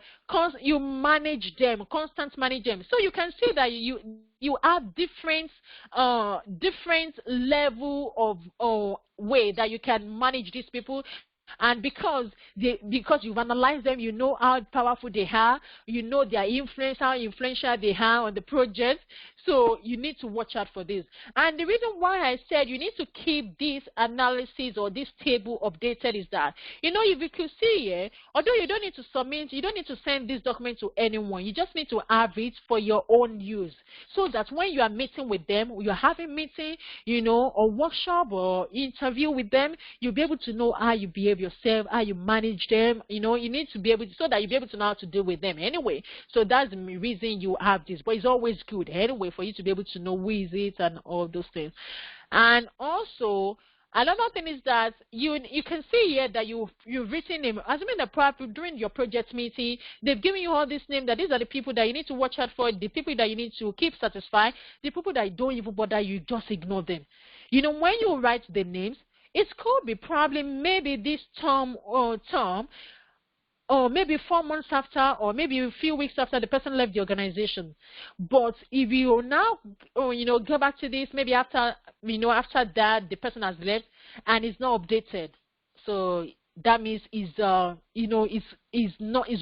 you manage them, constant manage them. So you can see that you have different level of way that you can manage these people. And because you've analyzed them, you know how powerful they are, you know their influence, how influential they are on the project. So you need to watch out for this. And the reason why I said you need to keep this analysis or this table updated is that, if you could see here, although you don't need to submit, you don't need to send this document to anyone, you just need to have it for your own use, so that when you are meeting with them, you're having meeting, or workshop or interview with them, you'll be able to know how you behave yourself, how you manage them. You need to be able to, so that you'll be able to know how to deal with them anyway. So that's the reason you have this. But it's always good anyway for you to be able to know who is it and all those things. And also, another thing is that you can see here that you've written them, assuming that during your project meeting, they've given you all this name, that these are the people that you need to watch out for, the people that you need to keep satisfied, the people that don't even bother you, just ignore them. When you write the names, it could be probably maybe this term, or maybe 4 months after, or maybe a few weeks after the person left the organization. But if you now, go back to this, maybe after that, the person has left and it's not updated. So that means is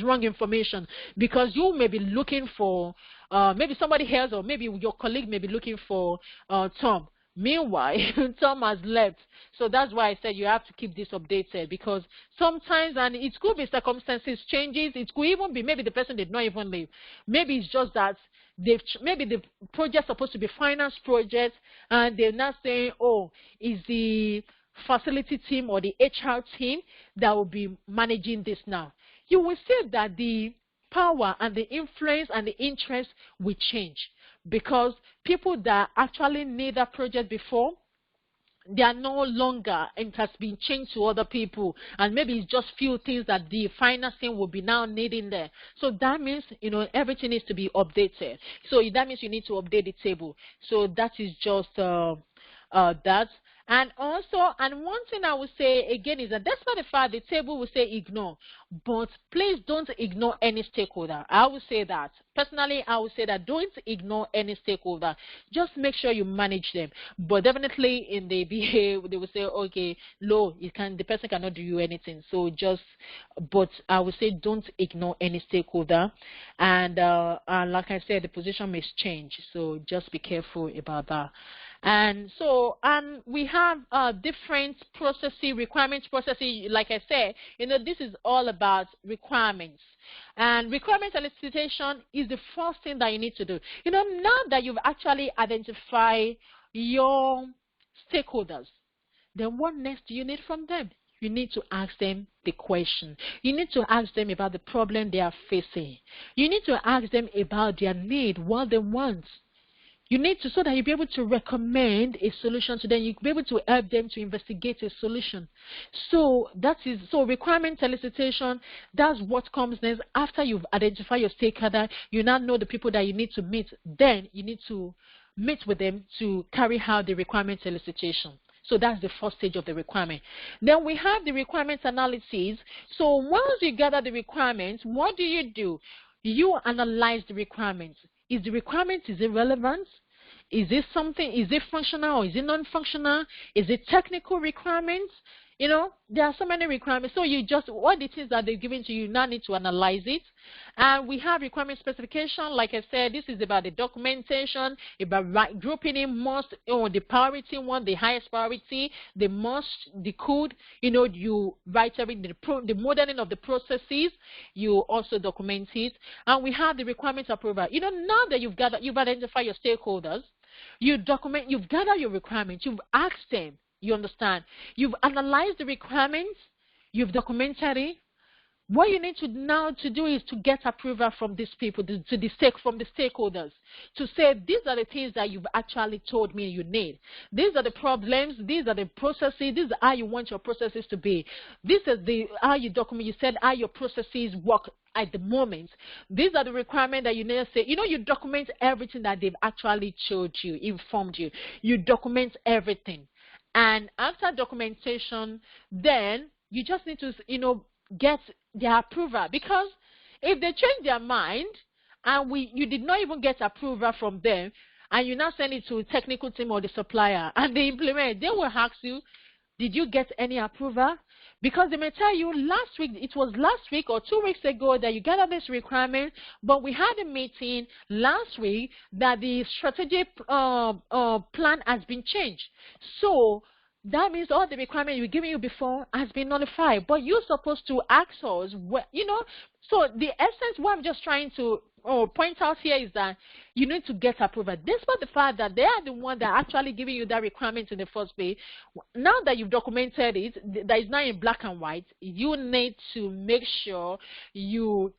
wrong information, because you may be looking for, maybe somebody else, or maybe your colleague may be looking for Tom. Meanwhile, Tom has left. So that's why I said you have to keep this updated, because sometimes, and it could be circumstances changes, it could even be maybe the person did not even leave. Maybe it's just that maybe the project supposed to be finance project, and they're not saying, oh, is the facility team or the HR team that will be managing this now. You will see that the power and the influence and the interest will change, because people that actually need that project before, they are no longer, and it has been changed to other people, and maybe it's just few things that the financing will be now needing there. So that means, everything needs to be updated. So that means you need to update the table. So that is just that. And also, and one thing I would say again is that despite the fact the table will say ignore, but please don't ignore any stakeholder. I would say that. Personally, I would say that don't ignore any stakeholder. Just make sure you manage them. But definitely in the BA, they will say, okay, the person cannot do you anything. So but I would say don't ignore any stakeholder. And like I said, the position may change. So just be careful about that. And so, we have different requirements processes. Like I said, this is all about requirements. And requirement elicitation is the first thing that you need to do. Now that you've actually identified your stakeholders, then what next do you need from them? You need to ask them the question. You need to ask them about the problem they are facing. You need to ask them about their need, what they want. You need to, so that you'll be able to recommend a solution to them. You'll be able to help them to investigate a solution. So requirement elicitation, that's what comes next. After you've identified your stakeholder, you now know the people that you need to meet. Then you need to meet with them to carry out the requirement elicitation. So that's the first stage of the requirement. Then we have the requirements analysis. So once you gather the requirements, what do? You analyze the requirements. Is the requirement, is it relevant? Is it something, is it functional or is it non-functional? Is it technical requirements? There are so many requirements. So what it is that they're giving to you, now need to analyze it. And we have requirement specification. Like I said, this is about the documentation, about grouping in most, the priority one, the highest priority, the most, the code, you write everything, the modeling of the processes, you also document it. And we have the requirements approval. Now that you've identified your stakeholders, you've gathered your requirements, you've asked them. You understand? You've analyzed the requirements, you've documented it. What you need to now to do is to get approval from these people, from the stakeholders, to say these are the things that you've actually told me you need. These are the problems. These are the processes. This is how you want your processes to be. This is how you document. You said how your processes work at the moment. These are the requirements that you need to say. You document everything that they've actually told you, informed you. You document everything. And after documentation, then you just need to, get their approval. Because if they change their mind and you did not even get approval from them, and you now send it to a technical team or the supplier and they implement, they will ask you, did you get any approval? Because they may tell you last week, it was last week or 2 weeks ago that you gathered this requirement, but we had a meeting last week that the strategic plan has been changed. So that means all the requirements we're giving you before has been nullified. But you're supposed to ask us, so the essence, what I'm just trying to point out here is that you need to get approval. Despite the fact that they are the one that are actually giving you that requirement in the first place, now that you've documented it, that is now in black and white, you need to make sure you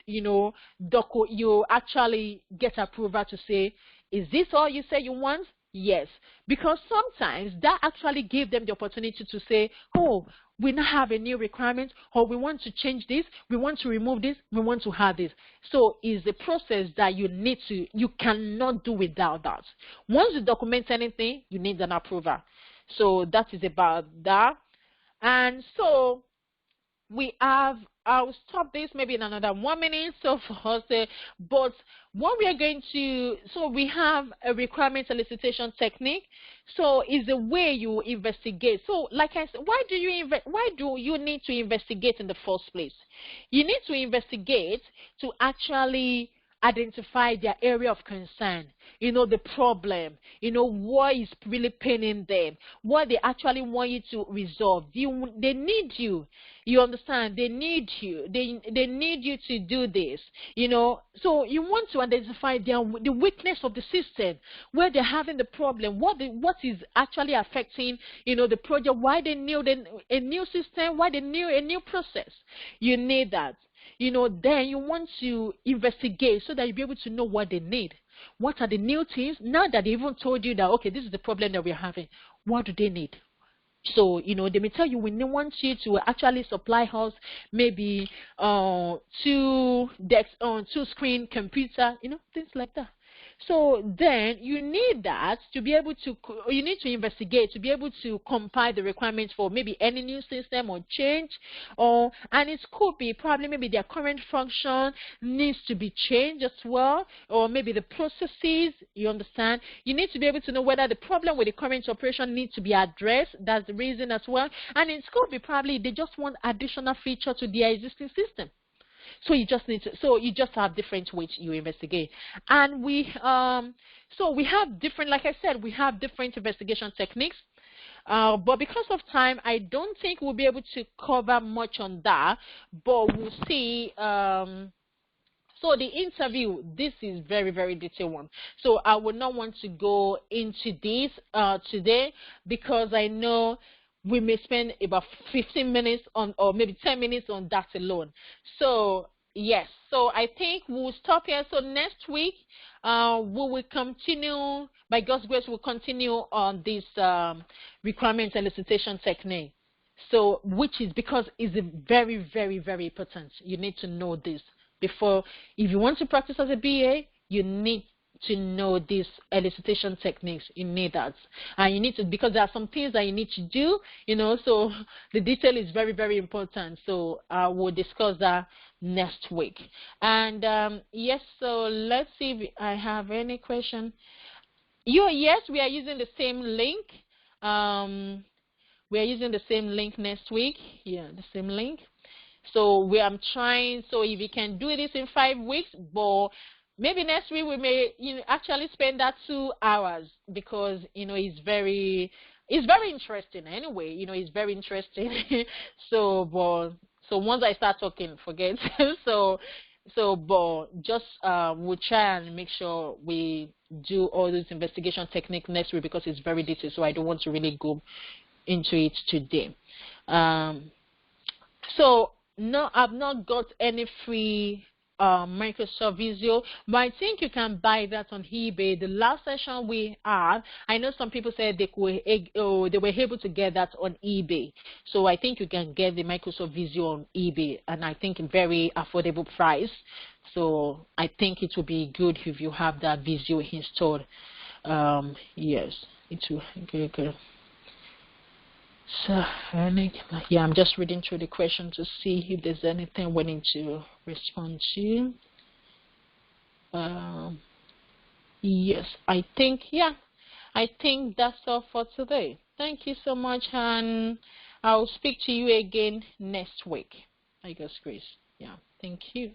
actually get approval to say, is this all you say you want? Yes, because sometimes that actually gives them the opportunity to say, oh, we now have a new requirement, or we want to change this, we want to remove this, we want to have this. So it's a process that you cannot do without that. Once you document anything, you need an approval. So that is about that. And so I'll stop this maybe in another 1 minute. So for us, but what we are going to, so we have a requirement elicitation technique. So it's a way you investigate. So like I said, why do you need to investigate in the first place? You need to investigate to actually identify their area of concern, the problem, what is really paining them, what they actually want you to resolve. They need you. You understand? They need you. They need you to do this. So you want to identify the weakness of the system, where they're having the problem, what is actually affecting, the project, why they need a new system, why they need a new process. You need that. Then you want to investigate so that you'll be able to know what they need. What are the new things? Now that they even told you that, okay, this is the problem that we're having, what do they need? So, they may tell you, we want you to actually supply us maybe 2 screen computer, things like that. So then you need that to be able to, you need to investigate to be able to compile the requirements for maybe any new system or change, and it could be probably maybe their current function needs to be changed as well, or maybe the processes, you understand. You need to be able to know whether the problem with the current operation needs to be addressed. That's the reason as well. And it could be probably they just want additional feature to their existing system. So you just have different ways you investigate. And so we have different, like I said, we have different investigation techniques. But because of time, I don't think we'll be able to cover much on that, but we'll see. So the interview, this is very, very detailed one. So I would not want to go into this today, because I know we may spend about 15 minutes on, or maybe 10 minutes on that alone. So yes, so I think we'll stop here. So next week, we will continue, by God's grace, we'll continue on this requirement elicitation technique. So, which is because it's very, very, very important. You need to know this before, if you want to practice as a BA, you need to know these elicitation techniques. You need that, and you need to, because there are some things that you need to do, so the detail is very, very important. So we'll discuss that next week. And yes, so let's see if I have any question. Yes, we are using the same link. We are using the same link next week. Yeah, the same link. So I'm trying, so if you can do this in 5 weeks, but maybe next week we may actually spend that 2 hours, because it's very interesting anyway. It's very interesting. So once I start talking, forget. But just we'll try and make sure we do all those investigation technique next week, because it's very detailed. So I don't want to really go into it today. So no, I've not got any free Microsoft Visio, but I think you can buy that on eBay. The last session we had, I know some people said they were able to get that on eBay. So I think you can get the Microsoft Visio on eBay, and I think a very affordable price. So I think it will be good if you have that Visio installed. Yes, it will. Okay. So, yeah, I'm just reading through the question to see if there's anything we need to respond to. Yes, I think that's all for today. Thank you so much, and I'll speak to you again next week. I guess, Grace. Yeah, thank you.